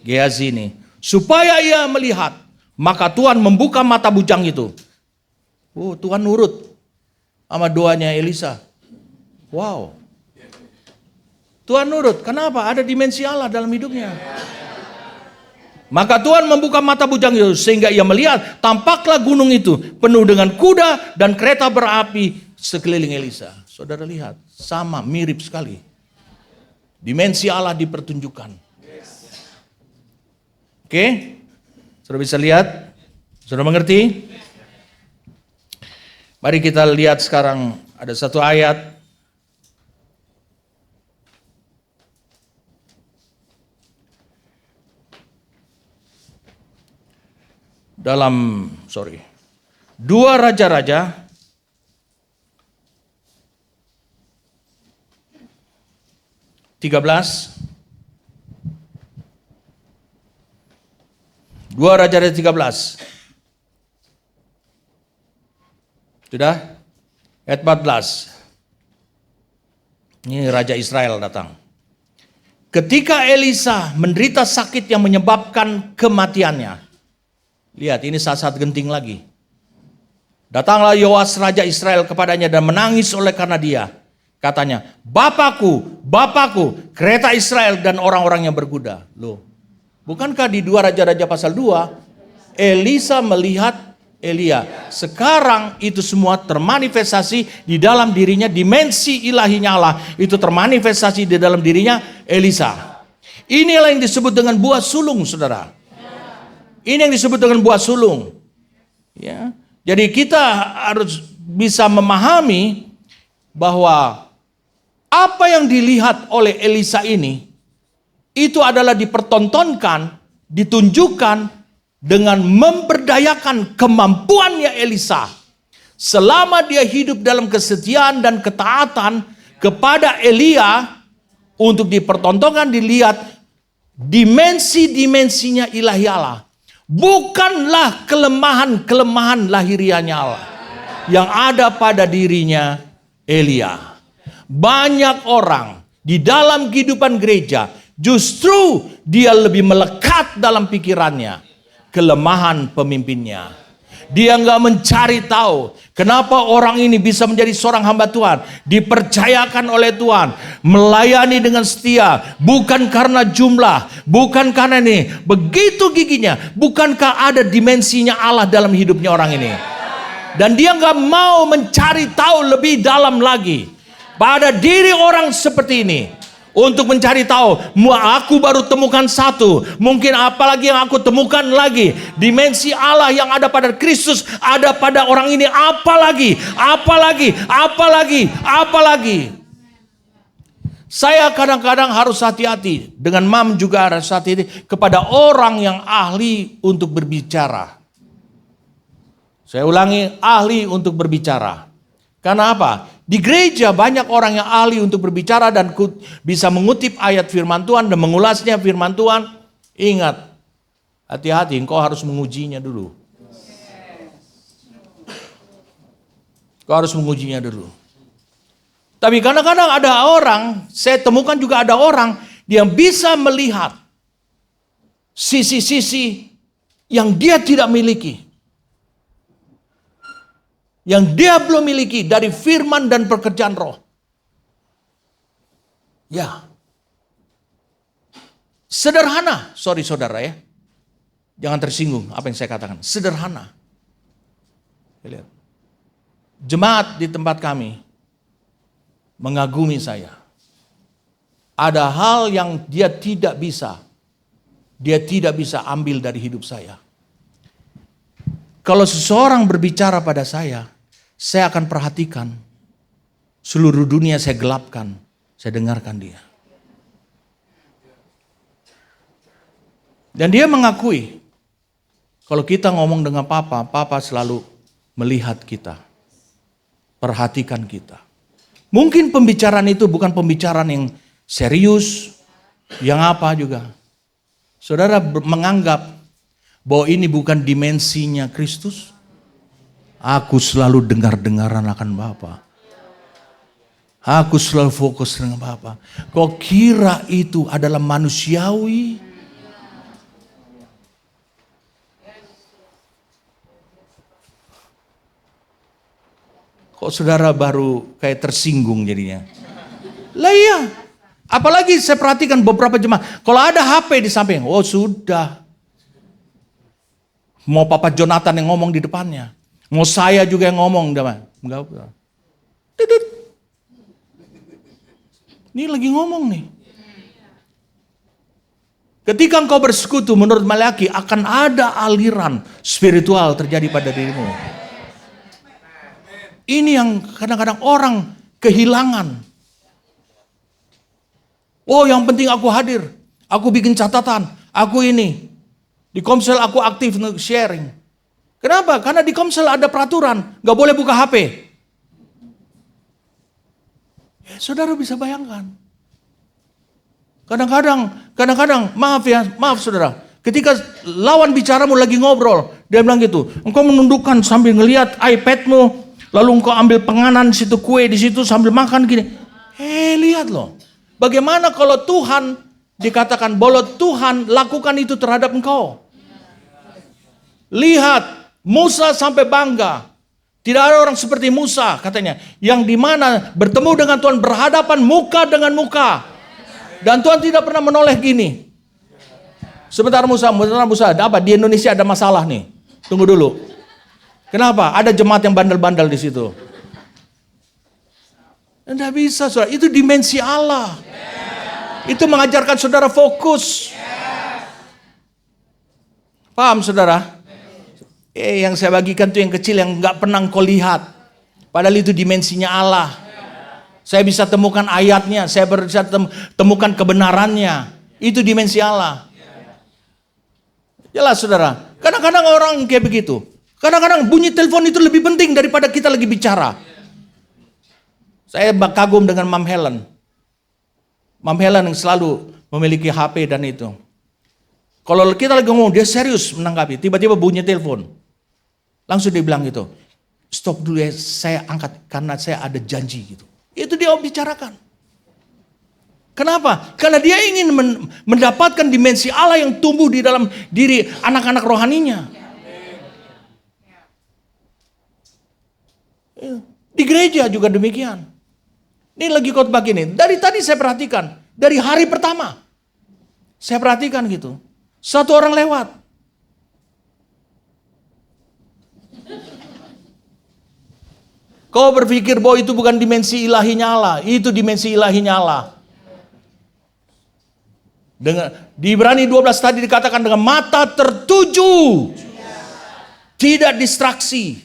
Gehazi ini. Supaya ia melihat. Maka Tuhan membuka mata bujang itu. Tuhan nurut sama doanya Elisa. Wow. Tuhan nurut. Kenapa? Ada dimensi Allah dalam hidupnya. Maka Tuhan membuka mata bujang itu. Sehingga ia melihat. Tampaklah gunung itu. Penuh dengan kuda dan kereta berapi sekeliling Elisa. Saudara lihat. Sama, mirip sekali. Dimensi Allah dipertunjukkan. Oke? Sudah bisa lihat? Sudah mengerti? Mari kita lihat sekarang. Ada satu ayat. Dalam 2 Raja-Raja 13. 2 Raja-Raja 13. Sudah? Ayat 14. Ini Raja Israel datang. Ketika Elisa menderita sakit yang menyebabkan kematiannya. Lihat, ini saat-saat genting lagi. Datanglah Yoas Raja Israel kepadanya dan menangis oleh karena dia. Katanya, Bapakku, kereta Israel dan orang-orang yang berkuda. Loh, bukankah di 2 Raja-Raja pasal 2, Elisa melihat Elia. Sekarang itu semua termanifestasi di dalam dirinya, dimensi ilahinya Allah. Itu termanifestasi di dalam dirinya Elisa. Inilah yang disebut dengan buah sulung, saudara. Ini yang disebut dengan buah sulung. Ya. Jadi kita harus bisa memahami bahwa apa yang dilihat oleh Elisa ini, itu adalah dipertontonkan, ditunjukkan dengan memberdayakan kemampuannya Elisa. Selama dia hidup dalam kesetiaan dan ketaatan kepada Elia, untuk dipertontonkan, dilihat dimensi-dimensinya ilahi Allah. Bukanlah kelemahan-kelemahan lahiriahnya Allah yang ada pada dirinya Elia. Banyak orang di dalam kehidupan gereja justru dia lebih melekat dalam pikirannya kelemahan pemimpinnya. Dia nggak mencari tahu kenapa orang ini bisa menjadi seorang hamba Tuhan, dipercayakan oleh Tuhan, melayani dengan setia, bukan karena jumlah, bukan karena ini, begitu giginya, bukankah ada dimensinya Allah dalam hidupnya orang ini? Dan dia nggak mau mencari tahu lebih dalam lagi pada diri orang seperti ini. Untuk mencari tahu, aku baru temukan satu, mungkin apalagi yang aku temukan lagi, dimensi Allah yang ada pada Kristus, ada pada orang ini, apalagi. Saya kadang-kadang harus hati-hati, dengan Mam juga harus hati-hati kepada orang yang ahli untuk berbicara. Saya ulangi, ahli untuk berbicara. Karena apa? Di gereja banyak orang yang ahli untuk berbicara dan bisa mengutip ayat firman Tuhan dan mengulasnya firman Tuhan. Ingat, hati-hati, engkau harus mengujinya dulu. Engkau harus mengujinya dulu. Tapi kadang-kadang ada orang, saya temukan juga ada orang yang bisa melihat sisi-sisi yang dia tidak miliki. Yang dia belum miliki dari firman dan pekerjaan roh. Ya. Sederhana, sorry saudara ya. Jangan tersinggung apa yang saya katakan. Sederhana. Lihat. Jemaat di tempat kami mengagumi saya. Ada hal yang dia tidak bisa ambil dari hidup saya. Kalau seseorang berbicara pada saya akan perhatikan. Seluruh dunia saya gelapkan, saya dengarkan dia. Dan dia mengakui, kalau kita ngomong dengan Papa selalu melihat kita, perhatikan kita. Mungkin pembicaraan itu bukan pembicaraan yang serius, yang apa juga. Saudara menganggap bahwa ini bukan dimensinya Kristus. Aku selalu dengar-dengaran akan Bapa. Aku selalu fokus dengan Bapa. Kau kira itu adalah manusiawi? Kok saudara baru kayak tersinggung jadinya? Lah iya. Apalagi saya perhatikan beberapa jemaat. Kalau ada HP di samping, oh sudah. Mau Papa Jonathan yang ngomong di depannya. Mau saya juga yang ngomong. Enggak. Ini lagi ngomong nih. Ketika engkau bersekutu menurut Malaki akan ada aliran spiritual terjadi pada dirimu. Ini yang kadang-kadang orang kehilangan. Oh yang penting aku hadir. Aku bikin catatan. Aku ini. Di Komsel aku aktif untuk sharing. Kenapa? Karena di Komsel ada peraturan. Gak boleh buka HP. Ya, saudara bisa bayangkan. Kadang-kadang, maaf saudara. Ketika lawan bicaramu lagi ngobrol, dia bilang gitu. Engkau menundukkan sambil ngelihat iPadmu, lalu engkau ambil penganan di situ, kue di situ sambil makan gini. Lihat loh. Bagaimana kalau Tuhan dikatakan bahwa Tuhan lakukan itu terhadap engkau. Lihat, Musa sampai bangga. Tidak ada orang seperti Musa katanya. Yang dimana bertemu dengan Tuhan berhadapan muka dengan muka. Dan Tuhan tidak pernah menoleh gini. Sebentar Musa, apa? Di Indonesia ada masalah nih. Tunggu dulu. Kenapa? Ada jemaat yang bandel-bandel di situ. Tidak bisa saudara, itu dimensi Allah. Itu mengajarkan saudara fokus. Paham saudara? Yang saya bagikan itu yang kecil yang gak pernah kau lihat. Padahal itu dimensinya Allah. Saya bisa temukan ayatnya, saya bisa temukan kebenarannya. Itu dimensi Allah. Jelas saudara. Kadang-kadang orang kayak begitu. Kadang-kadang bunyi telepon itu lebih penting daripada kita lagi bicara. Saya kagum dengan Mam Helen. Mam Helen yang selalu memiliki HP dan itu. Kalau kita lagi ngomong, dia serius menanggapi. Tiba-tiba bunyi telepon. Langsung dia bilang gitu. Stop dulu ya, saya angkat karena saya ada janji gitu. Itu dia bicarakan. Kenapa? Karena dia ingin mendapatkan dimensi Allah yang tumbuh di dalam diri anak-anak rohaninya. Di gereja juga demikian. Ini lagi khotbah gini. Dari tadi saya perhatikan. Dari hari pertama. Saya perhatikan gitu. Satu orang lewat. Kau berpikir bahwa itu bukan dimensi ilahinya Allah. Itu dimensi ilahinya Allah. Di Ibrani 12 tadi dikatakan dengan mata tertuju. Tidak distraksi.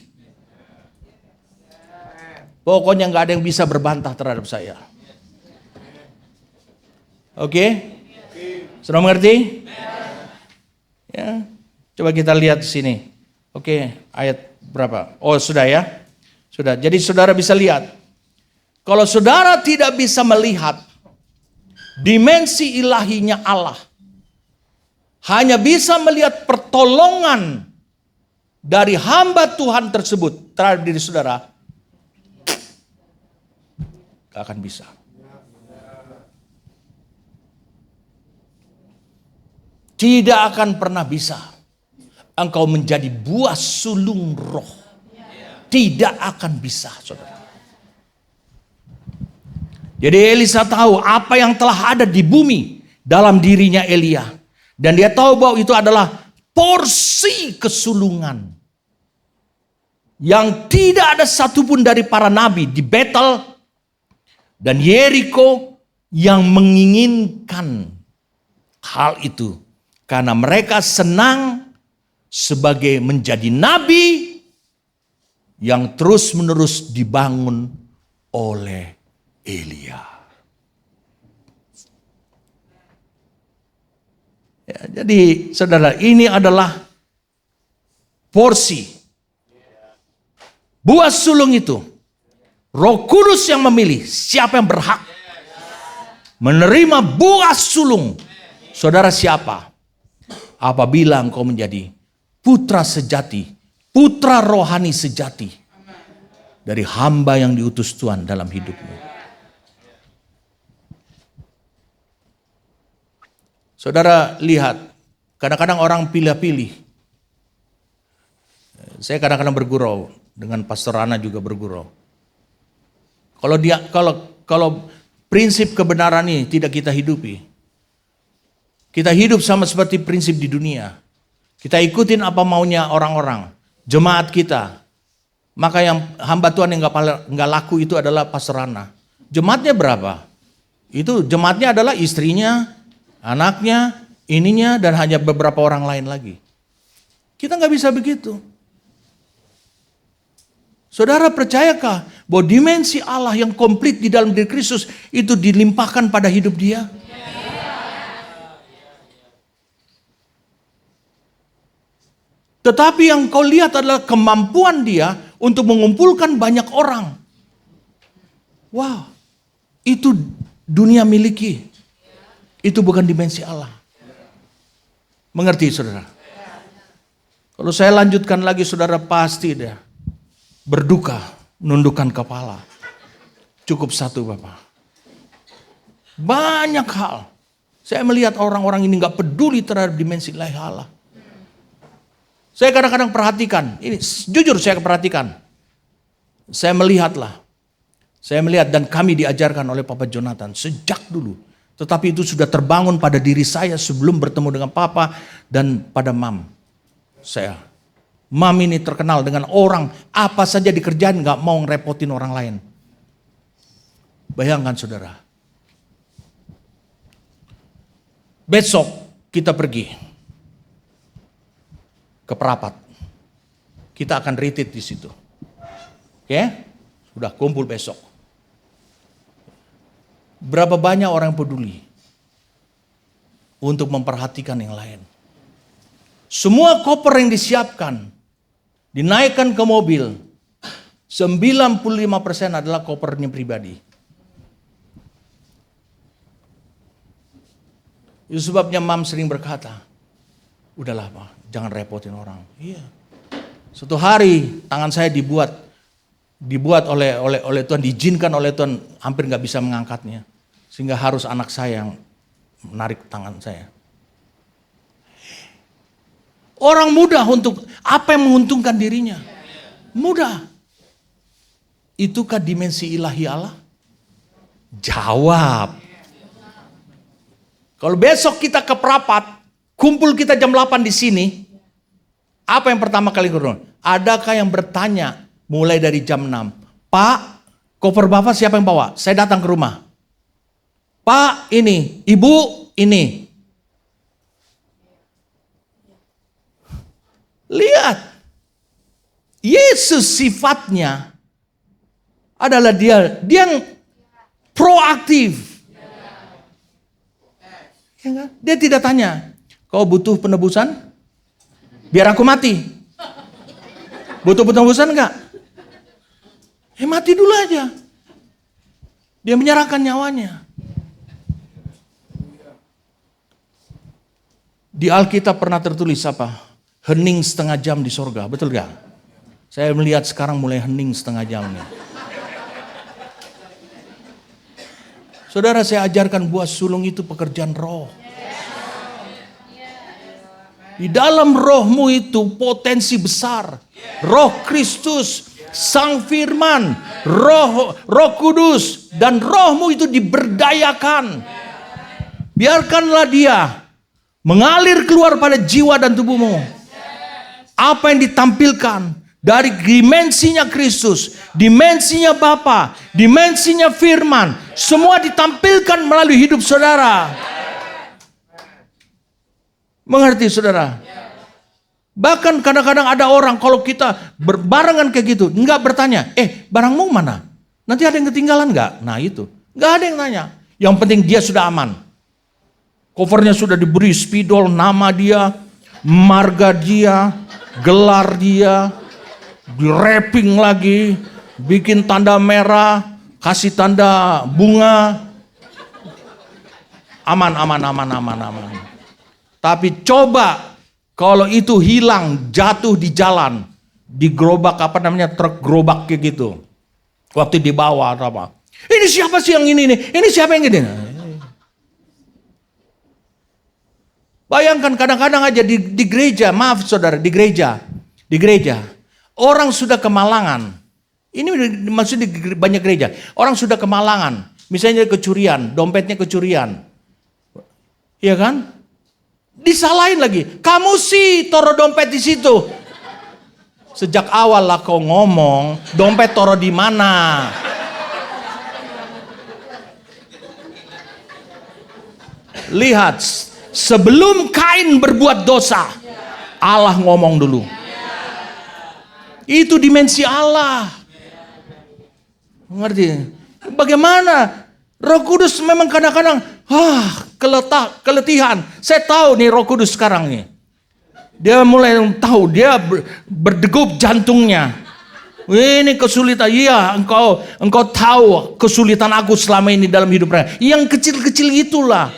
Pokoknya gak ada yang bisa berbantah terhadap saya. Oke? Sudah mengerti? Ya. Coba kita lihat di sini. Oke, ayat berapa? Oh, sudah ya. Sudah. Jadi saudara bisa lihat. Kalau saudara tidak bisa melihat dimensi ilahinya Allah, hanya bisa melihat pertolongan dari hamba Tuhan tersebut terhadap diri saudara, gak akan bisa. Tidak akan pernah bisa engkau menjadi buah sulung roh. Tidak akan bisa, saudara. Jadi Elisa tahu apa yang telah ada di bumi dalam dirinya Elia. Dan dia tahu bahwa itu adalah porsi kesulungan. Yang tidak ada satupun dari para nabi di Betel dan Yeriko yang menginginkan hal itu. Karena mereka senang sebagai menjadi nabi yang terus-menerus dibangun oleh Elia. Ya, jadi saudara, ini adalah porsi buah sulung itu. Roh Kudus yang memilih siapa yang berhak menerima buah sulung. Saudara siapa? Apabila engkau menjadi putra sejati, putra rohani sejati dari hamba yang diutus Tuhan dalam hidupmu. Saudara lihat, kadang-kadang orang pilih-pilih. Saya kadang-kadang bergurau, dengan Pastor Ana juga bergurau. Kalau prinsip kebenaran ini tidak kita hidupi, kita hidup sama seperti prinsip di dunia. Kita ikutin apa maunya orang-orang, jemaat kita. Maka yang hamba Tuhan yang nggak laku itu adalah Pastor Ana. Jemaatnya berapa? Itu jemaatnya adalah istrinya, anaknya, ininya, dan hanya beberapa orang lain lagi. Kita nggak bisa begitu. Saudara percayakah bahwa dimensi Allah yang komplit di dalam diri Kristus itu dilimpahkan pada hidup dia? Tetapi yang kau lihat adalah kemampuan dia untuk mengumpulkan banyak orang. Wow, itu dunia miliki. Itu bukan dimensi Allah. Mengerti saudara? Kalau saya lanjutkan lagi saudara pasti dia berduka, nundukkan kepala. Cukup satu Bapak. Banyak hal. Saya melihat orang-orang ini gak peduli terhadap dimensi ilahi Allah. Saya kadang-kadang perhatikan. Ini jujur saya perhatikan. Saya melihat dan kami diajarkan oleh Papa Jonathan sejak dulu. Tetapi itu sudah terbangun pada diri saya sebelum bertemu dengan Papa dan pada Mam. Mam ini terkenal dengan orang apa saja dikerjain gak mau ngerepotin orang lain. Bayangkan saudara. Besok kita pergi ke Perapat. Kita akan retreat di situ. Oke? Sudah kumpul besok. Berapa banyak orang yang peduli untuk memperhatikan yang lain. Semua koper yang disiapkan, dinaikkan ke mobil, 95% adalah kopernya pribadi. Itu sebabnya Mam sering berkata, udahlah Pak, jangan repotin orang. Iya. Suatu hari tangan saya dibuat oleh Tuhan, diizinkan oleh Tuhan, hampir nggak bisa mengangkatnya. Sehingga harus anak saya yang menarik tangan saya. Orang mudah untuk apa yang menguntungkan dirinya. Mudah. Itukah dimensi ilahi Allah? Jawab. Kalau besok kita ke Perapat, kumpul kita jam 8 di sini, apa yang pertama kali kurang? Adakah yang bertanya mulai dari jam 6, Pak, koper Bapak siapa yang bawa? Saya datang ke rumah. Pak, ini, Ibu, ini. Lihat. Yesus sifatnya adalah dia yang proaktif. Ya kan? Dia tidak tanya, kau butuh penebusan? Biar aku mati. Butuh penebusan enggak? Mati dulu aja. Dia menyerahkan nyawanya. Di Alkitab pernah tertulis apa? Hening setengah jam di sorga, betul gak? Saya melihat sekarang mulai hening setengah jam nih. Saudara, saya ajarkan buah sulung itu pekerjaan roh. Di dalam rohmu itu potensi besar. Roh Kristus, Sang Firman, Roh Kudus, dan rohmu itu diberdayakan. Biarkanlah dia mengalir keluar pada jiwa dan tubuhmu. Apa yang ditampilkan dari dimensinya Kristus, dimensinya Bapa, dimensinya Firman, semua ditampilkan melalui hidup saudara. Mengerti saudara? Bahkan kadang-kadang ada orang kalau kita berbarengan kayak gitu, nggak bertanya, barangmu mana? Nanti ada yang ketinggalan nggak? Nah itu, nggak ada yang nanya. Yang penting dia sudah aman. Covernya sudah diberi spidol, nama dia, marga dia, gelar dia, di wrapping lagi, bikin tanda merah, kasih tanda bunga. Aman. Tapi coba kalau itu hilang, jatuh di jalan, di gerobak truk gerobak kayak gitu. Waktu dibawa atau apa. Ini siapa sih yang ini nih? Ini siapa yang ini? Bayangkan kadang-kadang aja di gereja, maaf saudara, di gereja. Orang sudah kemalangan. Ini maksudnya di banyak gereja. Orang sudah kemalangan. Misalnya kecurian, dompetnya kecurian. Iya kan? Disalahin lagi. Kamu sih taruh dompet di situ. Sejak awal lah kau ngomong, dompet taruh di mana? Lihat, sebelum Kain berbuat dosa, Allah ngomong dulu. Itu dimensi Allah. Ngerti? Bagaimana? Roh Kudus memang kadang-kadang keletihan. Saya tahu nih Roh Kudus sekarang nih. Dia mulai tahu, dia berdegup jantungnya. Ini kesulitan. Iya, engkau tahu kesulitan aku selama ini dalam hidup mereka. Yang kecil-kecil itulah.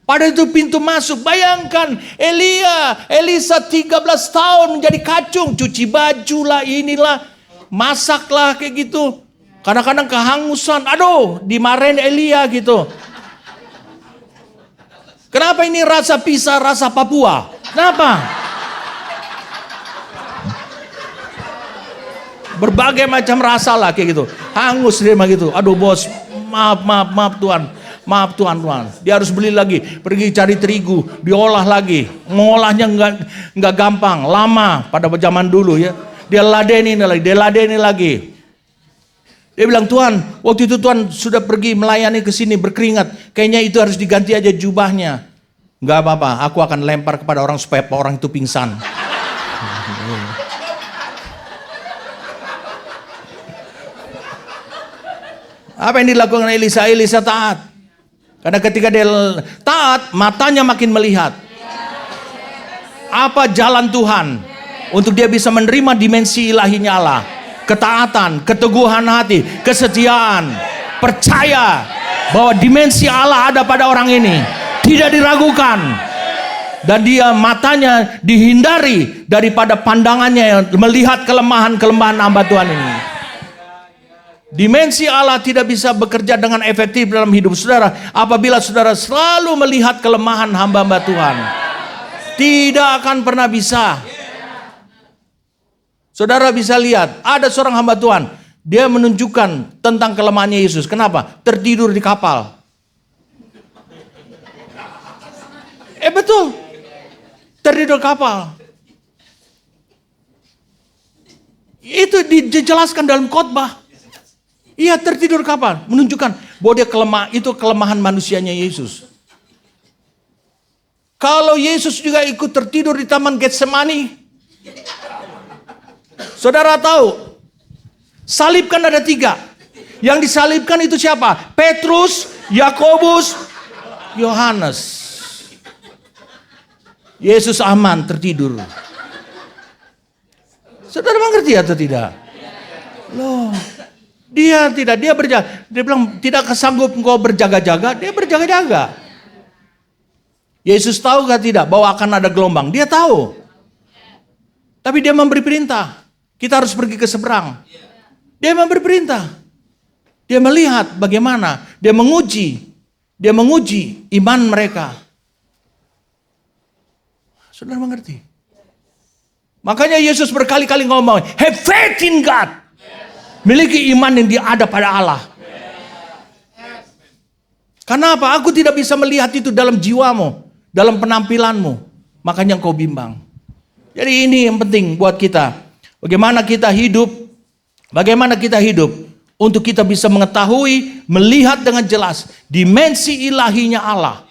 Pada itu pintu masuk. Bayangkan Elisa 13 tahun menjadi kacung. Cuci baju lah, inilah. Masak lah kayak gitu. Kadang-kadang kehangusan. Aduh, dimarahin Elia gitu. Kenapa ini rasa pisah, rasa Papua? Kenapa? Berbagai macam rasa lah kayak gitu. Hangus dia gitu. Aduh bos, maaf Tuhan. Maaf Tuhan. Dia harus beli lagi, pergi cari terigu, diolah lagi. Mengolahnya nggak gampang, lama pada zaman dulu ya. Dia ladeni lagi. Dia bilang, Tuhan, waktu itu Tuhan sudah pergi melayani ke sini berkeringat. Kayaknya itu harus diganti aja jubahnya. Nggak apa-apa, aku akan lempar kepada orang supaya orang itu pingsan. Apa yang dilakukan Elisa? Elisa taat. Karena ketika dia taat, matanya makin melihat. Apa jalan Tuhan untuk dia bisa menerima dimensi ilahinya Allah. Ketaatan, keteguhan hati, kesetiaan, percaya bahwa dimensi Allah ada pada orang ini, tidak diragukan, dan dia matanya dihindari daripada pandangannya yang melihat kelemahan hamba Tuhan ini. Dimensi Allah tidak bisa bekerja dengan efektif dalam hidup saudara apabila saudara selalu melihat kelemahan hamba-hamba Tuhan. Tidak akan pernah bisa. Saudara bisa lihat, ada seorang hamba Tuhan, dia menunjukkan tentang kelemahannya Yesus. Kenapa? Tertidur di kapal. Betul. Tertidur kapal. Itu dijelaskan dalam khotbah. Iya, tertidur kapal, menunjukkan bahwa dia itu kelemahan manusianya Yesus. Kalau Yesus juga ikut tertidur di Taman Getsemani, saudara tahu, salibkan ada 3. Yang disalibkan itu siapa? Petrus, Yakobus, Yohanes. Yesus aman tertidur. Saudara mengerti atau tidak? Loh, dia tidak, dia berjaga. Dia bilang tidak kesanggup engkau berjaga-jaga, dia berjaga-jaga. Yesus tahu gak tidak bahwa akan ada gelombang? Dia tahu. Tapi dia memberi perintah. Kita harus pergi ke seberang. Dia memberi perintah. Dia melihat bagaimana. Dia menguji iman mereka. Saudara mengerti? Makanya Yesus berkali-kali ngomong, have faith in God. Miliki iman yang dia ada pada Allah. Kenapa? Aku tidak bisa melihat itu dalam jiwamu, dalam penampilanmu. Makanya engkau bimbang. Jadi ini yang penting buat kita. Bagaimana kita hidup untuk kita bisa mengetahui, melihat dengan jelas dimensi ilahinya Allah.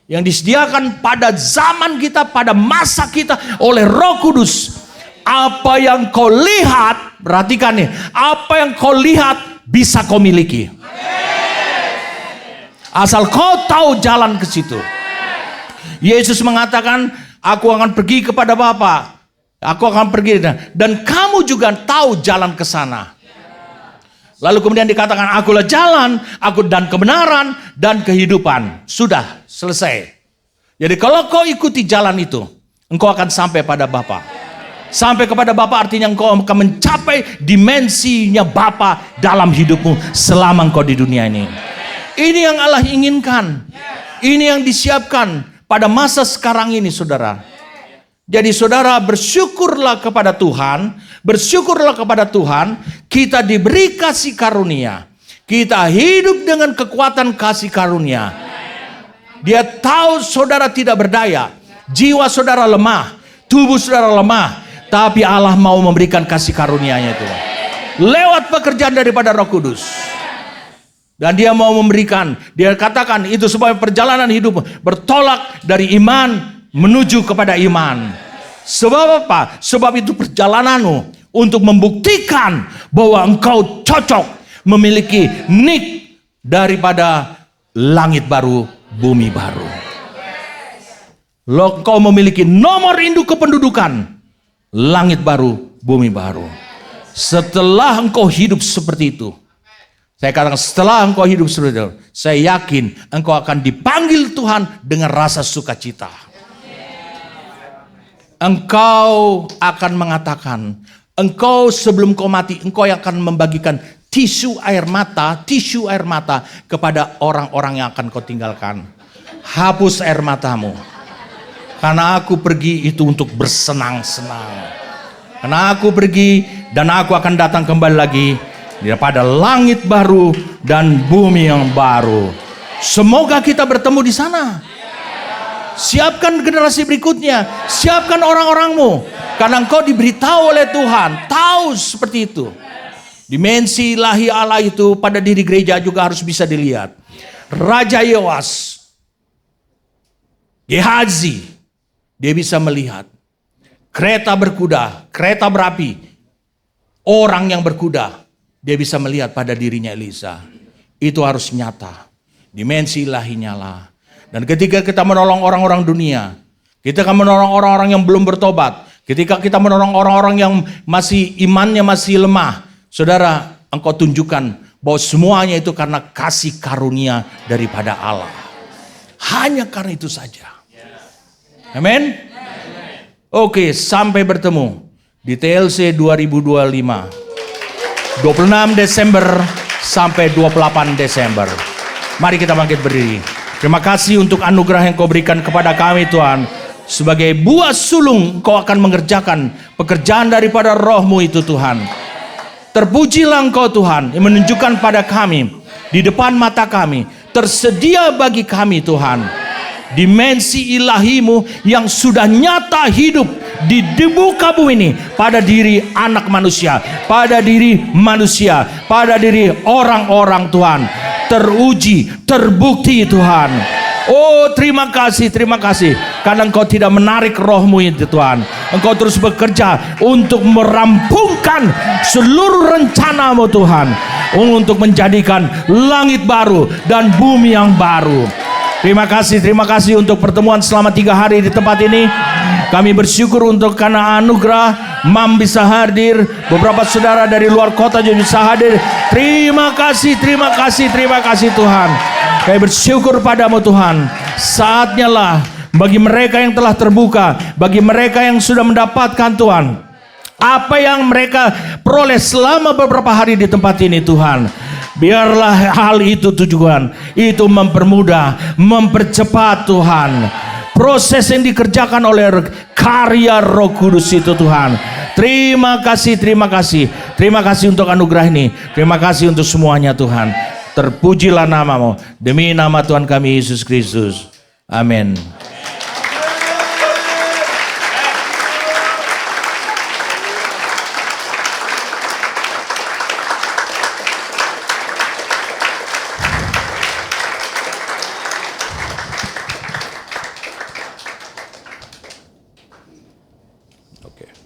yang disediakan pada zaman kita, pada masa kita oleh Roh Kudus. Apa yang kau lihat, perhatikan nih, apa yang kau lihat bisa kau miliki. Asal kau tahu jalan ke situ. Yesus mengatakan, aku akan pergi kepada Bapa. Aku akan pergi dan kamu juga tahu jalan ke sana. Lalu kemudian dikatakan, akulah jalan, aku dan kebenaran dan kehidupan. Sudah, selesai. Jadi kalau kau ikuti jalan itu, engkau akan sampai pada Bapa. Sampai kepada Bapa artinya engkau akan mencapai dimensinya Bapa dalam hidupmu selama engkau di dunia ini. Ini yang Allah inginkan. Ini yang disiapkan pada masa sekarang ini, saudara. Jadi saudara, bersyukurlah kepada Tuhan, bersyukurlah kepada Tuhan, kita diberi kasih karunia. Kita hidup dengan kekuatan kasih karunia. Dia tahu saudara tidak berdaya, jiwa saudara lemah, tubuh saudara lemah, tapi Allah mau memberikan kasih karunia-Nya itu. Lewat pekerjaan daripada Roh Kudus. Dan dia mau memberikan, dia katakan itu supaya perjalanan hidup bertolak dari iman menuju kepada iman. Sebab apa? Sebab itu perjalananmu untuk membuktikan bahwa engkau cocok memiliki nik daripada langit baru, bumi baru. Engkau memiliki nomor induk kependudukan, langit baru, bumi baru. Setelah engkau hidup seperti itu, saya katakan setelah engkau hidup seperti itu, saya yakin engkau akan dipanggil Tuhan dengan rasa sukacita. Engkau akan mengatakan, engkau sebelum kau mati, engkau yang akan membagikan tisu air mata kepada orang-orang yang akan kau tinggalkan. Hapus air matamu. Karena aku pergi itu untuk bersenang-senang. Karena aku pergi dan aku akan datang kembali lagi daripada langit baru dan bumi yang baru. Semoga kita bertemu di sana. Siapkan generasi berikutnya, siapkan orang-orangmu, karena engkau diberitahu oleh Tuhan, tahu seperti itu. Dimensi ilahi Allah itu pada diri gereja juga harus bisa dilihat. Raja Yoas, Gehazi, dia bisa melihat kereta berkuda, kereta berapi, orang yang berkuda, dia bisa melihat pada dirinya Elisa. Itu harus nyata, dimensi ilahinya lah. Dan ketika kita menolong orang-orang dunia, kita akan menolong orang-orang yang belum bertobat. Ketika kita menolong orang-orang yang masih imannya masih lemah, saudara, engkau tunjukkan bahwa semuanya itu karena kasih karunia daripada Allah. Hanya karena itu saja. Amin. Oke, sampai bertemu di TLC 2025. 26 Desember sampai 28 Desember. Mari kita bangkit berdiri. Terima kasih untuk anugerah yang kau berikan kepada kami Tuhan. Sebagai buah sulung kau akan mengerjakan pekerjaan daripada roh-Mu itu Tuhan. Terpujilah engkau Tuhan yang menunjukkan pada kami, di depan mata kami, tersedia bagi kami Tuhan. Dimensi ilahi-Mu yang sudah nyata hidup di muka bumi ini pada diri anak manusia, pada diri manusia, pada diri orang-orang Tuhan. Teruji, terbukti Tuhan. Oh terima kasih karena engkau tidak menarik roh-Mu itu Tuhan. Engkau terus bekerja untuk merampungkan seluruh rencana-Mu Tuhan, untuk menjadikan langit baru dan bumi yang baru. Terima kasih untuk pertemuan selama 3 hari di tempat ini. Kami bersyukur untuk karena anugerah Mam bisa hadir, beberapa saudara dari luar kota juga bisa hadir. Terima kasih Tuhan. Kami bersyukur padamu Tuhan. Saatnya lah bagi mereka yang telah terbuka, bagi mereka yang sudah mendapatkan Tuhan, apa yang mereka peroleh selama beberapa hari di tempat ini Tuhan. Biarlah hal itu tujuan, itu mempermudah, mempercepat Tuhan. Proses yang dikerjakan oleh karya Roh Kudus itu Tuhan. Terima kasih untuk anugerah ini. Terima kasih untuk semuanya Tuhan. Terpujilah nama-Mu demi nama Tuhan kami Yesus Kristus. Amin. Oke.